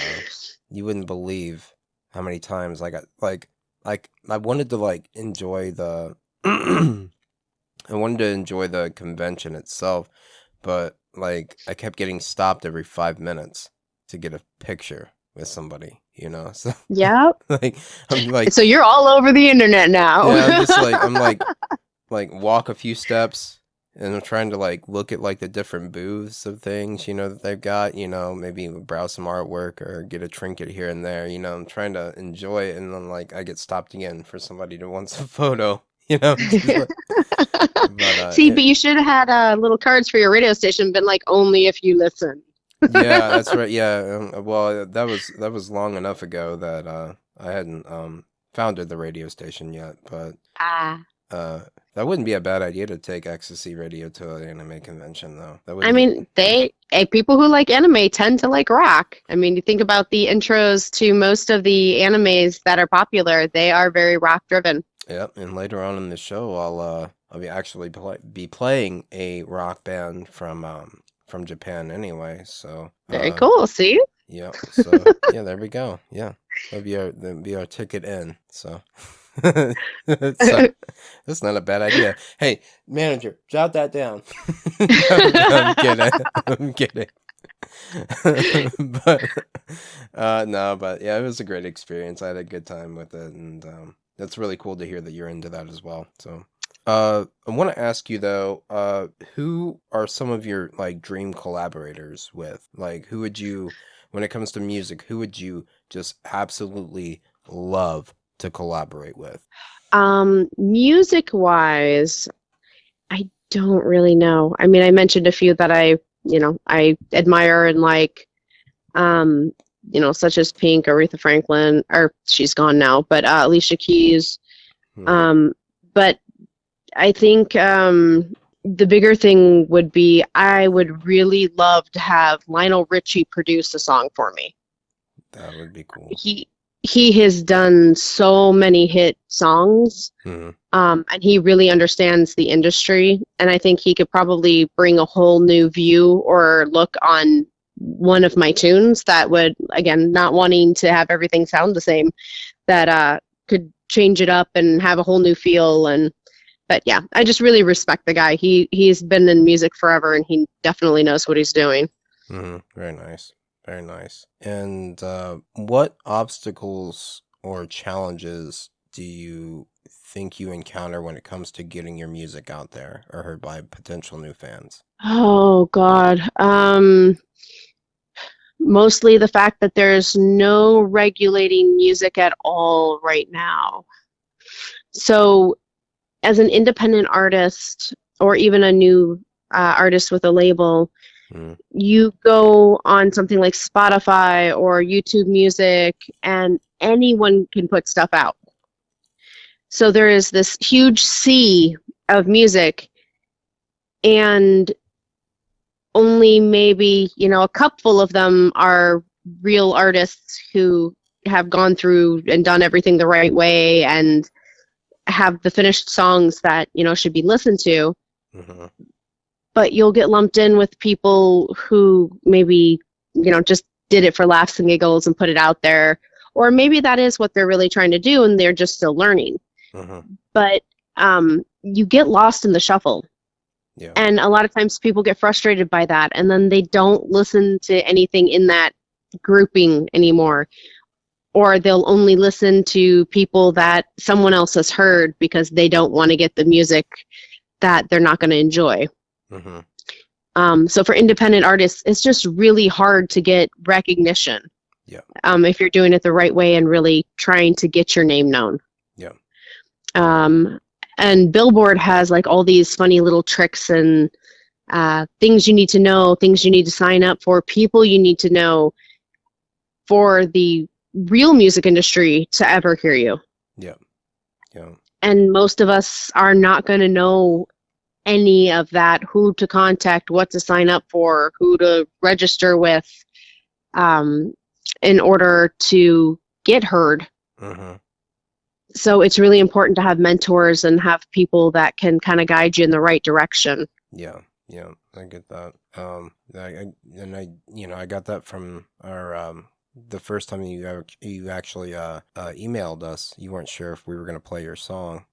you wouldn't believe how many times I got like I wanted to like enjoy the I wanted to enjoy the convention itself, but like I kept getting stopped every 5 minutes to get a picture with somebody, you know. So Yeah. like I'm like, So you're all over the internet now. yeah, I'm just like walk a few steps and I'm trying to like look at like the different booths of things, you know, that they've got, you know, maybe browse some artwork or get a trinket here and there, you know. I'm trying to enjoy it, and then like I get stopped again for somebody to want a photo, you know. Just like, but, See, but you should have had little cards for your radio station, been like, only if you listen. yeah, that's right. Yeah, well, that was long enough ago that I hadn't founded the radio station yet, but that wouldn't be a bad idea to take Ecstasy Radio to an anime convention, though. That I mean, people who like anime tend to like rock. I mean, you think about the intros to most of the animes that are popular; they are very rock driven. Yep, and later on in the show, I'll be actually be playing a rock band from Japan anyway. So Very cool. See? yeah. So yeah, there we go. Yeah, that'll be our ticket in. So. So that's not a bad idea. Hey, manager, jot that down. I'm kidding. But no, but yeah, it was a great experience. I had a good time with it, and that's really cool to hear that you're into that as well. So I want to ask you though, who are some of your like dream collaborators with? Like, who would you, when it comes to music, who would you just absolutely love to collaborate with? Music wise, I don't really know. I mean, I mentioned a few that I admire and like, such as Pink, Aretha Franklin, or she's gone now, but Alicia Keys. But I think the bigger thing would be I would really love to have Lionel Richie produce a song for me. That would be cool. He has done so many hit songs, and he really understands the industry, and I think he could probably bring a whole new view or look on one of my tunes that would, again, not wanting to have everything sound the same, that could change it up and have a whole new feel. But yeah, I just really respect the guy. He's been in music forever, and he definitely knows what he's doing. Very nice. Very nice. And what obstacles or challenges do you think you encounter when it comes to getting your music out there or heard by potential new fans? Oh, God. Mostly the fact that there's no regulating music at all right now. So as an independent artist or even a new artist with a label, you go on something like Spotify or YouTube Music, and anyone can put stuff out. So there is this huge sea of music, and only maybe, a couple of them are real artists who have gone through and done everything the right way and have the finished songs that, should be listened to. but you'll get lumped in with people who maybe, just did it for laughs and giggles and put it out there. Or maybe that is what they're really trying to do and they're just still learning. But you get lost in the shuffle. Yeah. And a lot of times people get frustrated by that, and then they don't listen to anything in that grouping anymore. Or they'll only listen to people that someone else has heard because they don't want to get the music that they're not going to enjoy. So for independent artists, it's just really hard to get recognition. Yeah. If you're doing it the right way and really trying to get your name known. Yeah. And Billboard has like all these funny little tricks and things you need to know, things you need to sign up for, people you need to know for the real music industry to ever hear you. Yeah. Yeah. And most of us are not going to know any of that, who to contact, what to sign up for, who to register with, in order to get heard. So it's really important to have mentors and have people that can kind of guide you in the right direction. Yeah. Yeah. I get that. I got that from our, the first time you actually emailed us. You weren't sure if we were going to play your song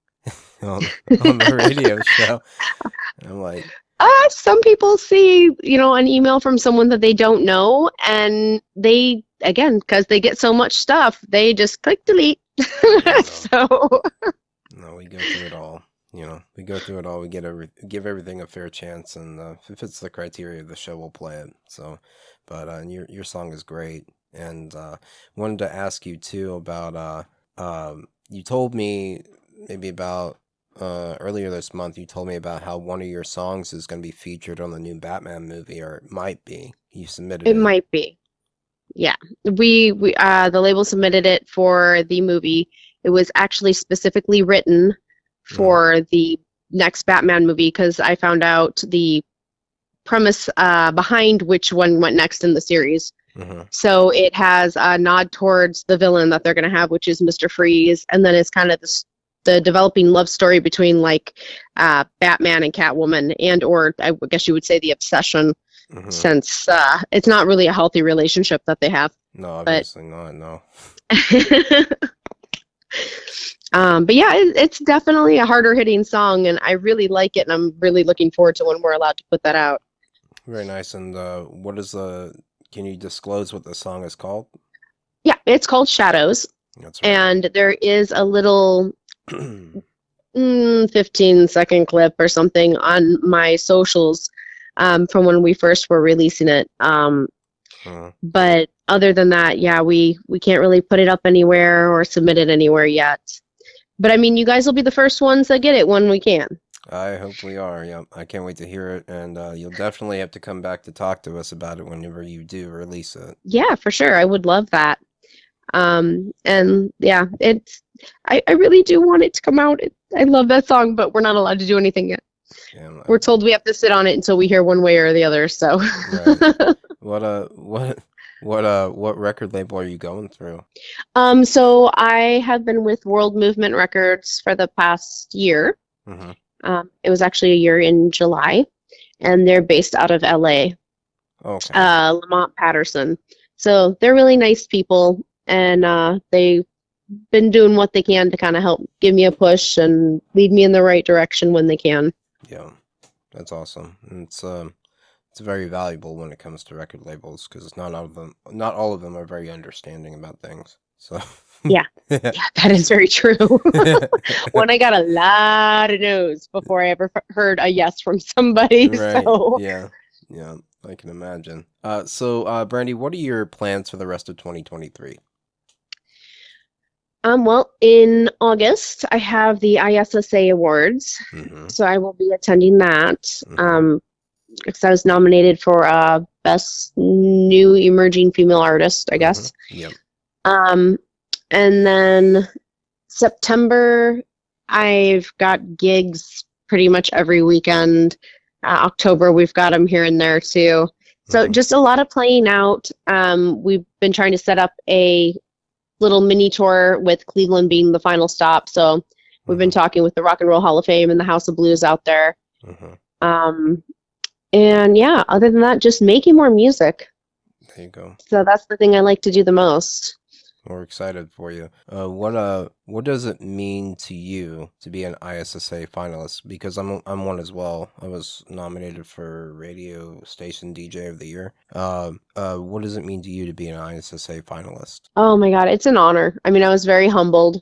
on the radio show. And I'm like, some people see, an email from someone that they don't know, and they, again, because they get so much stuff, they just click delete. So no, we go through it all. We go through it all. We give everything a fair chance, and if it fits the criteria of the show, we'll play it. So, but your song is great, and wanted to ask you too about you told me maybe about earlier this month. You told me about how one of your songs is going to be featured on the new Batman movie, or it might be. You submitted it. It might be. Yeah, we the label submitted it for the movie. It was actually specifically written for the next Batman movie because I found out the premise behind which one went next in the series. So it has a nod towards the villain that they're going to have, which is Mr. Freeze, and then it's kind of the developing love story between like Batman and Catwoman, and or I guess you would say the obsession. Since it's not really a healthy relationship that they have. No, obviously not, no. But yeah, it's definitely a harder hitting song, and I really like it, and I'm really looking forward to when we're allowed to put that out. Very nice. And can you disclose what the song is called? Yeah, it's called Shadows. That's right. And there is a little 15-second clip or something on my socials from when we first were releasing it. But other than that, yeah, we can't really put it up anywhere or submit it anywhere yet. But I mean, you guys will be the first ones that get it when we can. I hope we are. Yeah, I can't wait to hear it, and you'll definitely have to come back to talk to us about it whenever you do release it. Yeah, for sure. I would love that. And yeah, I really do want it to come out. I love that song, but we're not allowed to do anything yet. Yeah, we're told we have to sit on it until we hear one way or the other. So, right. What record label are you going through? So I have been with World Movement Records for the past year. It was actually a year in July, and they're based out of LA. Okay. Lamont Patterson. So they're really nice people, and they've been doing what they can to kind of help give me a push and lead me in the right direction when they can. Yeah, that's awesome. And it's very valuable when it comes to record labels because not all of them are very understanding about things. So yeah, that is very true. When I got a lot of no's before I ever heard a yes from somebody. Right. So Yeah, I can imagine. So Brandi, what are your plans for the rest of 2023? Well, in August, I have the ISSA Awards, so I will be attending that. Because I was nominated for Best New Emerging Female Artist, I guess. Yep. And then September, I've got gigs pretty much every weekend. October, we've got them here and there too. So just a lot of playing out. We've been trying to set up a little mini tour with Cleveland being the final stop. So we've been talking with the Rock and Roll Hall of Fame and the House of Blues out there. And yeah, other than that, just making more music. There you go. So that's the thing I like to do the most. We're excited for you. What does it mean to you to be an ISSA finalist? Because I'm one as well. I was nominated for Radio Station DJ of the Year. What does it mean to you to be an ISSA finalist? Oh my God, it's an honor. I mean, I was very humbled.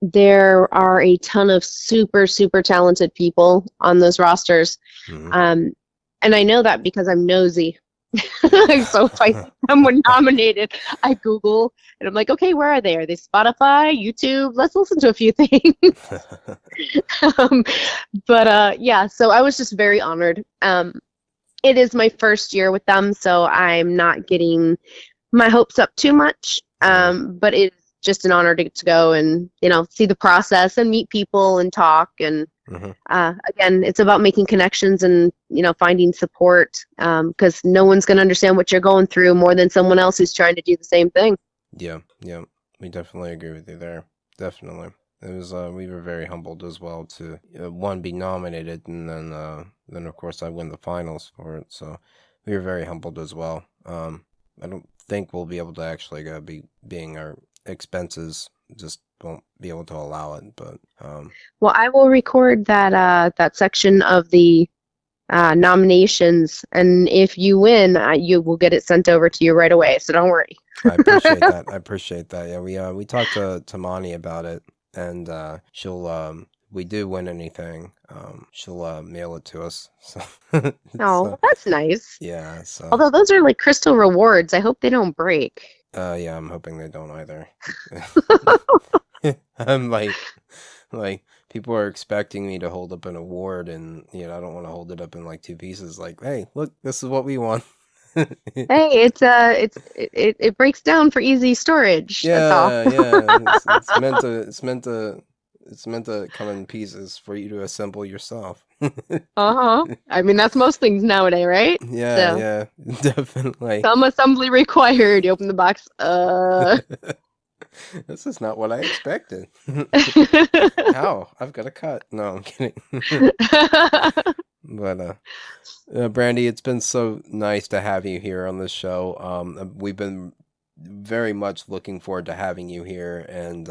There are a ton of super, super talented people on those rosters. Mhm. And I know that because I'm nosy. So if I see someone nominated, I Google and I'm like, okay, where are they? Are they Spotify, YouTube? Let's listen to a few things. um, but yeah, so I was just very honored. It is my first year with them, so I'm not getting my hopes up too much. But it's just an honor to get to go and, see the process and meet people and talk. And Mhm. again, it's about making connections and, finding support, because no one's going to understand what you're going through more than someone else who's trying to do the same thing. Yeah, we definitely agree with you there. Definitely. It was we were very humbled as well to one be nominated, and then of course I win the finals for it. So we were very humbled as well. I don't think we'll be able to actually be being our expenses, just won't be able to allow it. But Well, I will record that section of the nominations, and if you win, you will get it sent over to you right away. So don't worry. I appreciate that. I appreciate that. Yeah, we talked to Mani about it, and she'll we do win anything, she'll mail it to us. So, Oh, that's nice. yeah. So Although those are like crystal rewards. I hope they don't break. yeah, I'm hoping they don't either. I'm like people are expecting me to hold up an award, and I don't want to hold it up in like two pieces. Like, hey, look, this is what we won. Hey, it breaks down for easy storage. That's all. Yeah. It's meant to come in pieces for you to assemble yourself. Uh-huh. I mean, that's most things nowadays, right? Yeah, definitely. Some assembly required. You open the box. This is not what I expected. How? I've got a cut. No, I'm kidding. But Brandi, it's been so nice to have you here on this show. We've been very much looking forward to having you here, and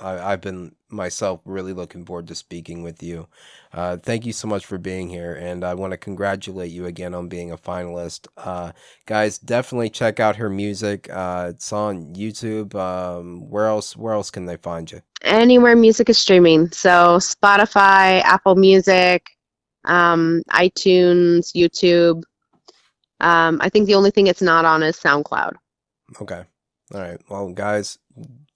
I've been myself really looking forward to speaking with you. Thank you so much for being here, and I want to congratulate you again on being a finalist. Guys, definitely check out her music. It's on YouTube. Where else can they find you? Anywhere music is streaming. So Spotify, Apple Music, iTunes, YouTube. I think the only thing it's not on is SoundCloud. Okay. All right. Well, guys,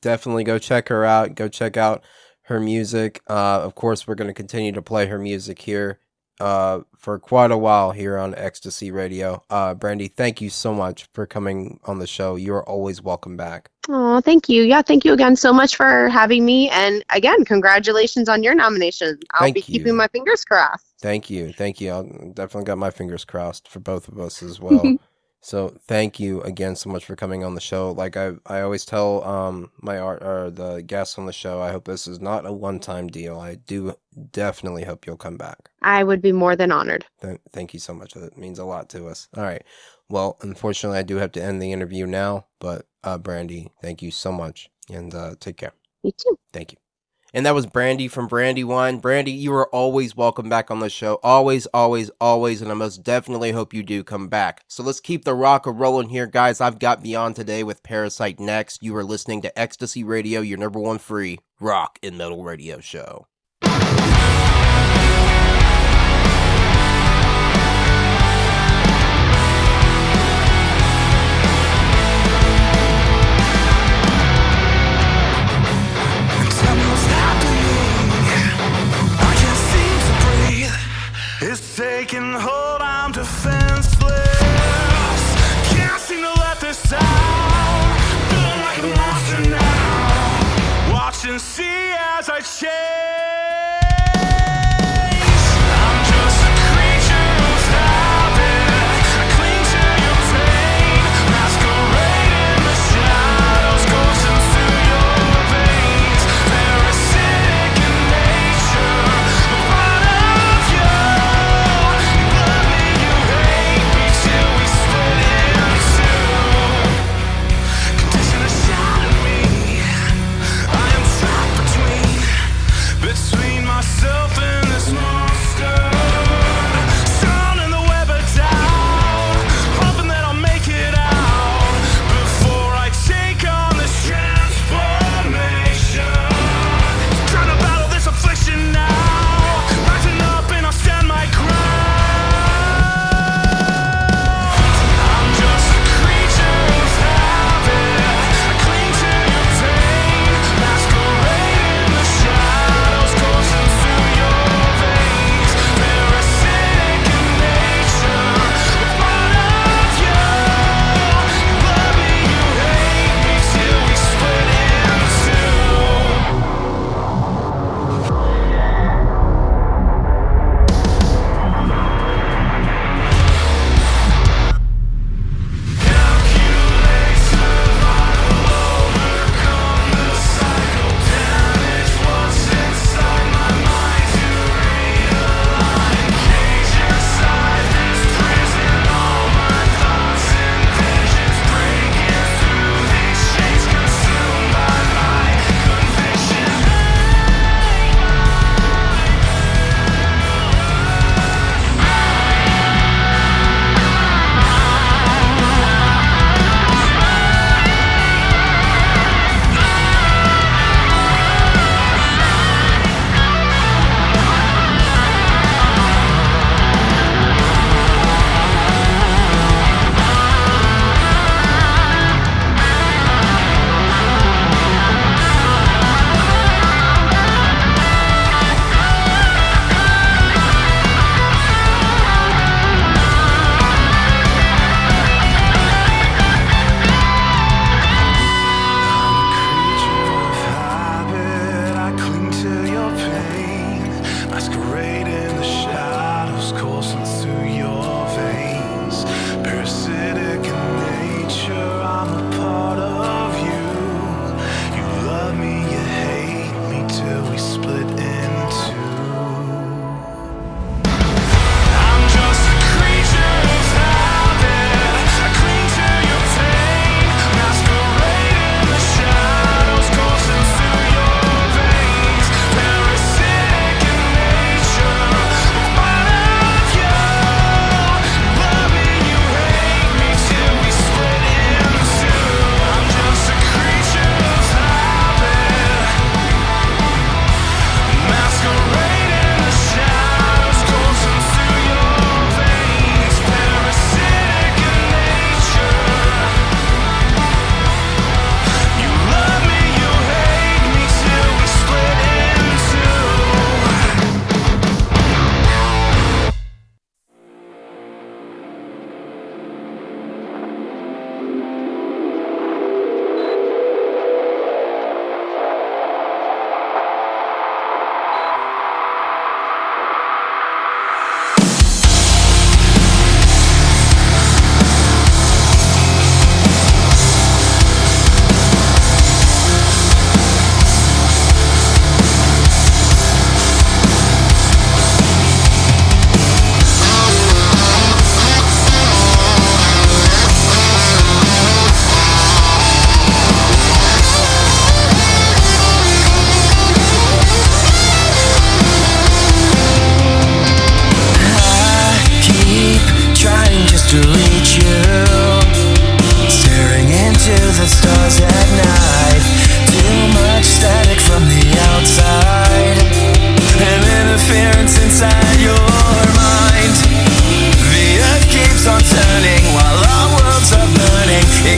definitely go check her out. Go check out her music. Of course, we're going to continue to play her music here for quite a while here on Ecstasy Radio. Brandi, thank you so much for coming on the show. You are always welcome back. Oh, thank you. Yeah, thank you again so much for having me. And again, congratulations on your nomination. I'll be keeping my fingers crossed. Thank you. I'll definitely got my fingers crossed for both of us as well. So thank you again so much for coming on the show. Like I always tell the guests on the show, I hope this is not a one-time deal. I do definitely hope you'll come back. I would be more than honored. Thank you so much. It means a lot to us. All right. Well, unfortunately, I do have to end the interview now, but Brandi, thank you so much, and take care. You too. Thank you. And that was Brandi from BrandiWyne. Brandi, you are always welcome back on the show. Always, always, always. And I most definitely hope you do come back. So let's keep the rock a-rolling here, guys. I've got Beyond today with Parasite next. You are listening to Ecstasy Radio, your number one free rock and metal radio show. It's taking hold, I'm defenseless. Can't seem to let this out. Feeling like a monster now. Watch and see as I change. I'm just a creature of habit. I cling to your pain. Masquerade in the shadows. Goes into your veins. Parasitic in nature. A part of you. You love me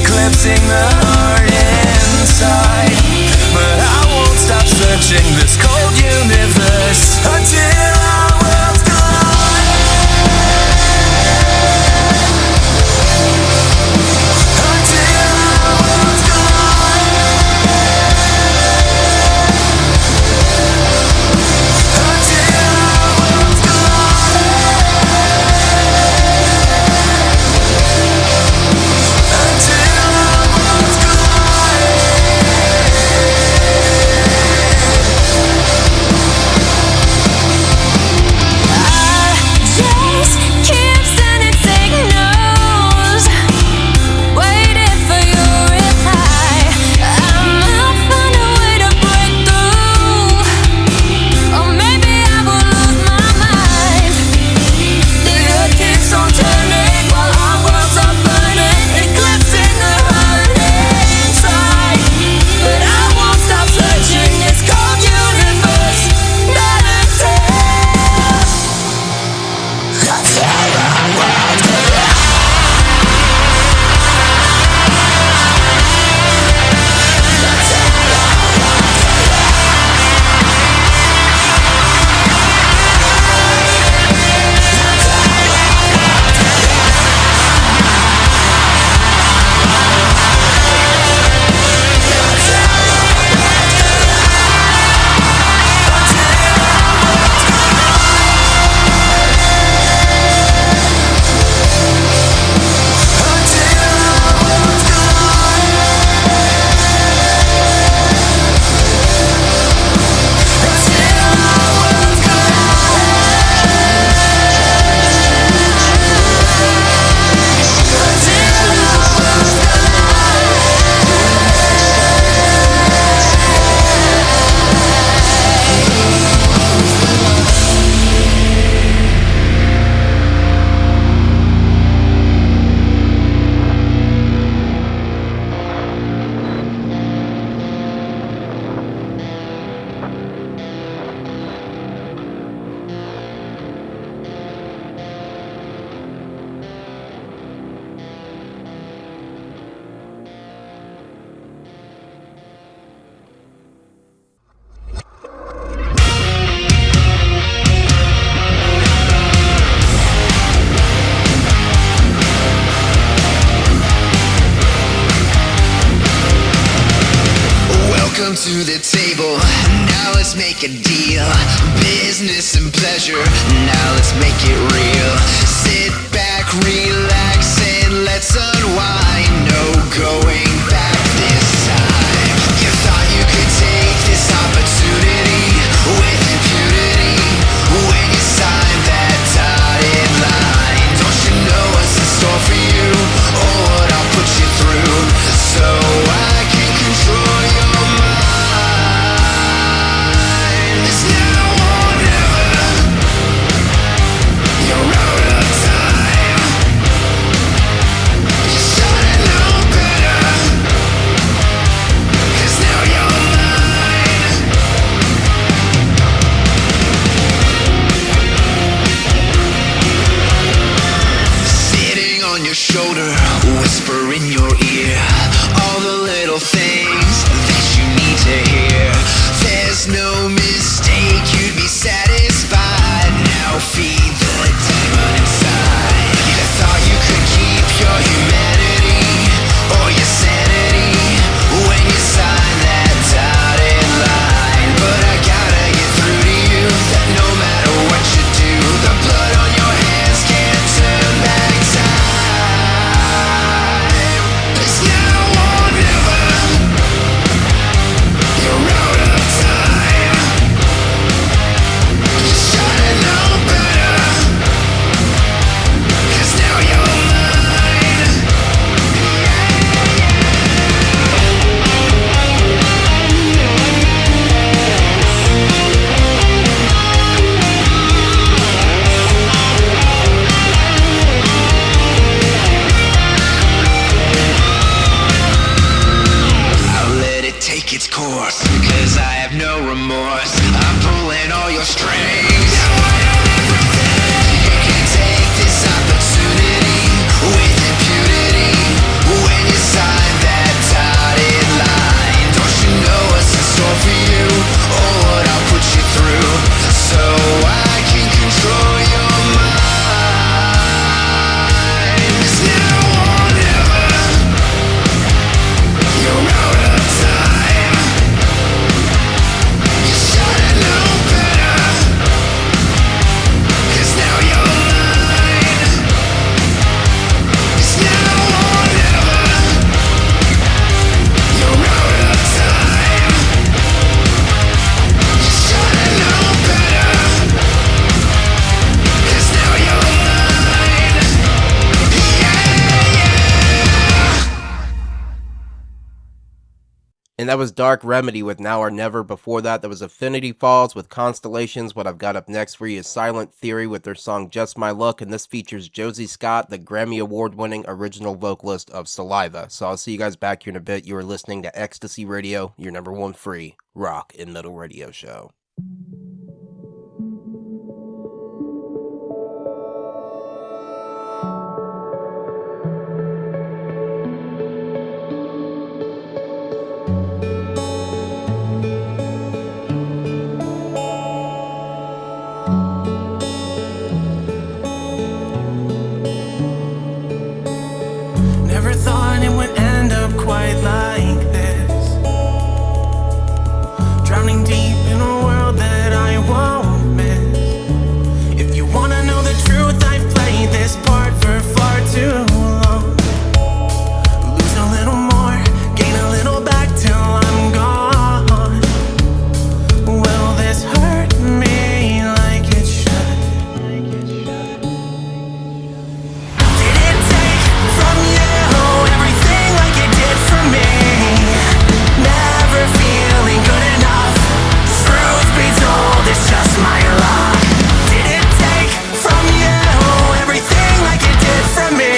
eclipsing the heart inside. But I won't stop searching this cold universe until our worlds collide. Until our worlds collide. Until our worlds to the table, now let's make a deal. Business and pleasure, now let's make it real. Sit back, relax, and let's unwind. No going back this time. You thought you could take this opportunity with impunity when you signed that dotted line. Don't you know what's in store for you, or what I'll put you through, so I can control your mind. It's now or never. You're out of time. You shut it And that was Dark Remedy with Now or Never. Before that, there was Affinity Falls with Constellations. What I've got up next for you is Silent Theory with their song Just My Luck, and this features Josie Scott, the Grammy Award-winning original vocalist of Saliva. So I'll see you guys back here in a bit. You are listening to Ecstasy Radio, your number one free rock and metal radio show. Quite like this, drowning deep in a world that I won't miss. If you wanna know the truth, I've played this part for far too long. Lose a little more, gain a little back till I'm gone. Will this hurt me like it should? Did it take from you everything like it did for me? Never feeling good enough. Truth be told, it's just my luck. Did it take from you everything like it did from me?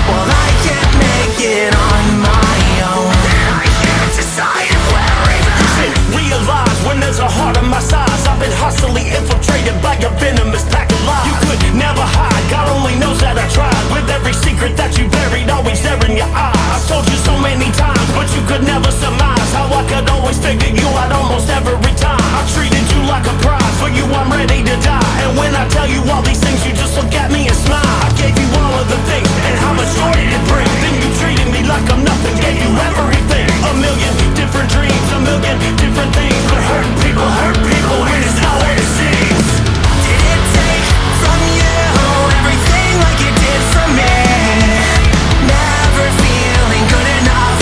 Well, I can't make it on my own. I can't decide where it ends. Realize when there's a heart of my size, I've been hostily infiltrated by a venomous pack of lies. You could never hide, God only knows that I tried. With every secret that you buried, always there in your eyes. I've told you so many times, but you could never surmise how I could always figure you out almost every time. I treated you like a prize, for you I'm ready to die. And when I tell you all these things, you just look at me and smile. I gave you all of the things, and how much joy did it bring? Then you treated me like I'm nothing, gave you everything. A million different dreams, a million different things. But hurting people, and it's not what it seems. Did it take from you everything like it did from me? Never feeling good enough.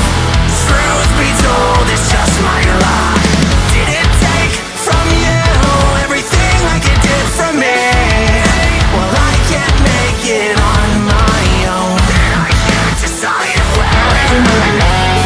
Truth be told, it's just my luck. Did it take from you everything like it did from me? Well, I can't make it on my own. I can't decide where it ends.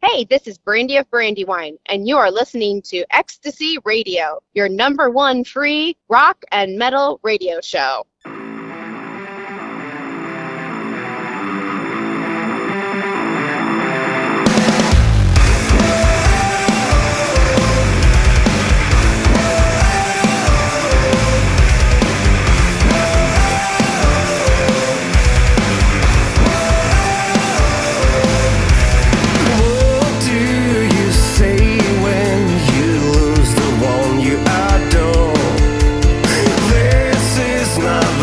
Hey, this is Brandi of BrandiWyne, and you are listening to Ecstasy Radio, your number one free rock and metal radio show. This is not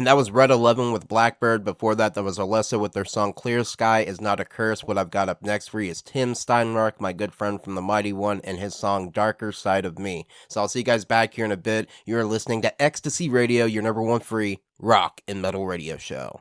And that was Red 11 with Blackbird. Before that, was ISSA with their song Clear Sky Is Not a Curse. What I've got up next for you is Tim Steinmark, my good friend from the Mighty One, and his song Darker Side of Me. So I'll see you guys back here in a bit. You're listening to Ecstasy Radio, your number one free rock and metal radio show.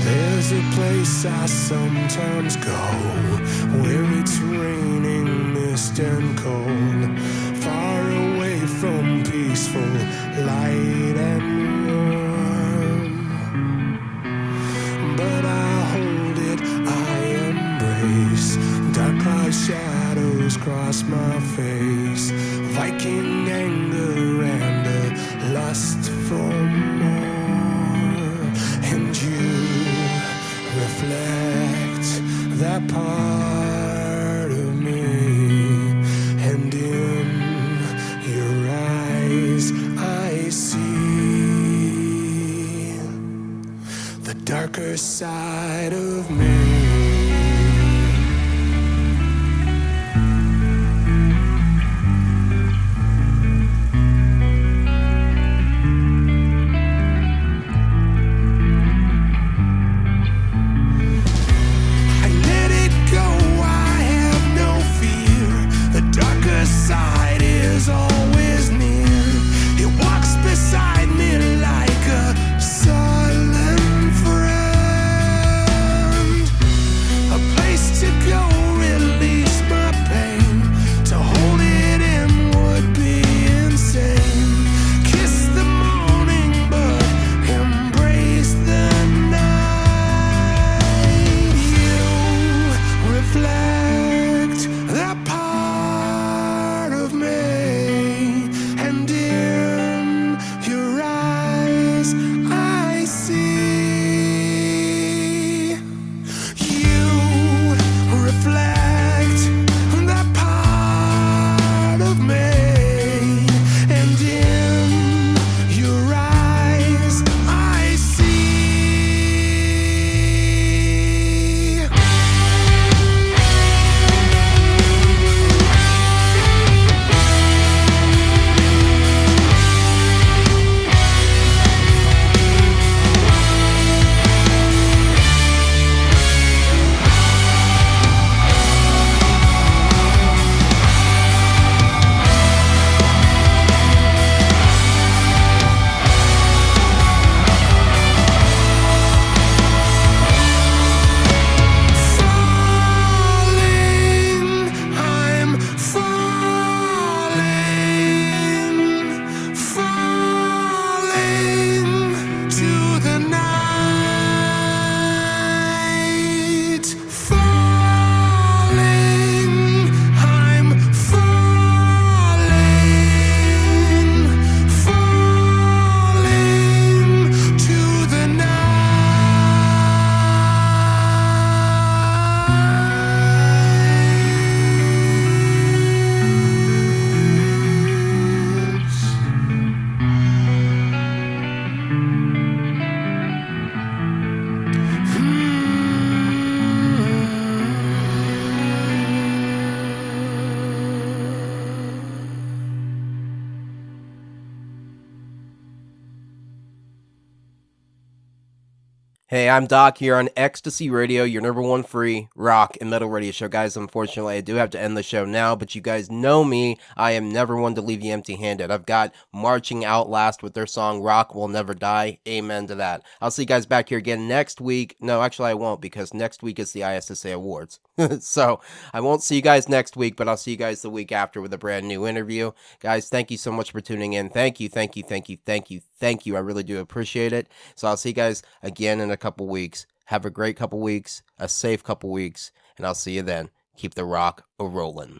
There's a place I sometimes go where it's raining, mist and cold, far away from peaceful light and warm. But I hold it, I embrace. Dark cloud shadows cross my face, Viking anger and a lust for more. And you reflect that part of me, and in your eyes I see the darker side of me. Side is always near. It walks beside me like a silent friend. A place to go, release my pain. To hold it in would be insane. Kiss the morning, but embrace the night. You reflect that part of me, and in your eyes I see. You reflect that part of me, and in your eyes I see. I'm falling to the night. I'm falling to the Hey, I'm Doc here on Ecstasy Radio, your number one free rock and metal radio show. Guys, unfortunately, I do have to end the show now, but you guys know me. I am never one to leave you empty-handed. I've got Marching Out last with their song Rock Will Never Die. Amen to that. I'll see you guys back here again next week. No, actually, I won't, because next week is the ISSA Awards. So I won't see you guys next week, but I'll see you guys the week after with a brand new interview. Guys, thank you so much for tuning in. Thank you, thank you, thank you, thank you, thank you. I really do appreciate it. So I'll see you guys again in a couple weeks. Have a great couple weeks, a safe couple weeks, and I'll see you then. Keep the rock a-rolling.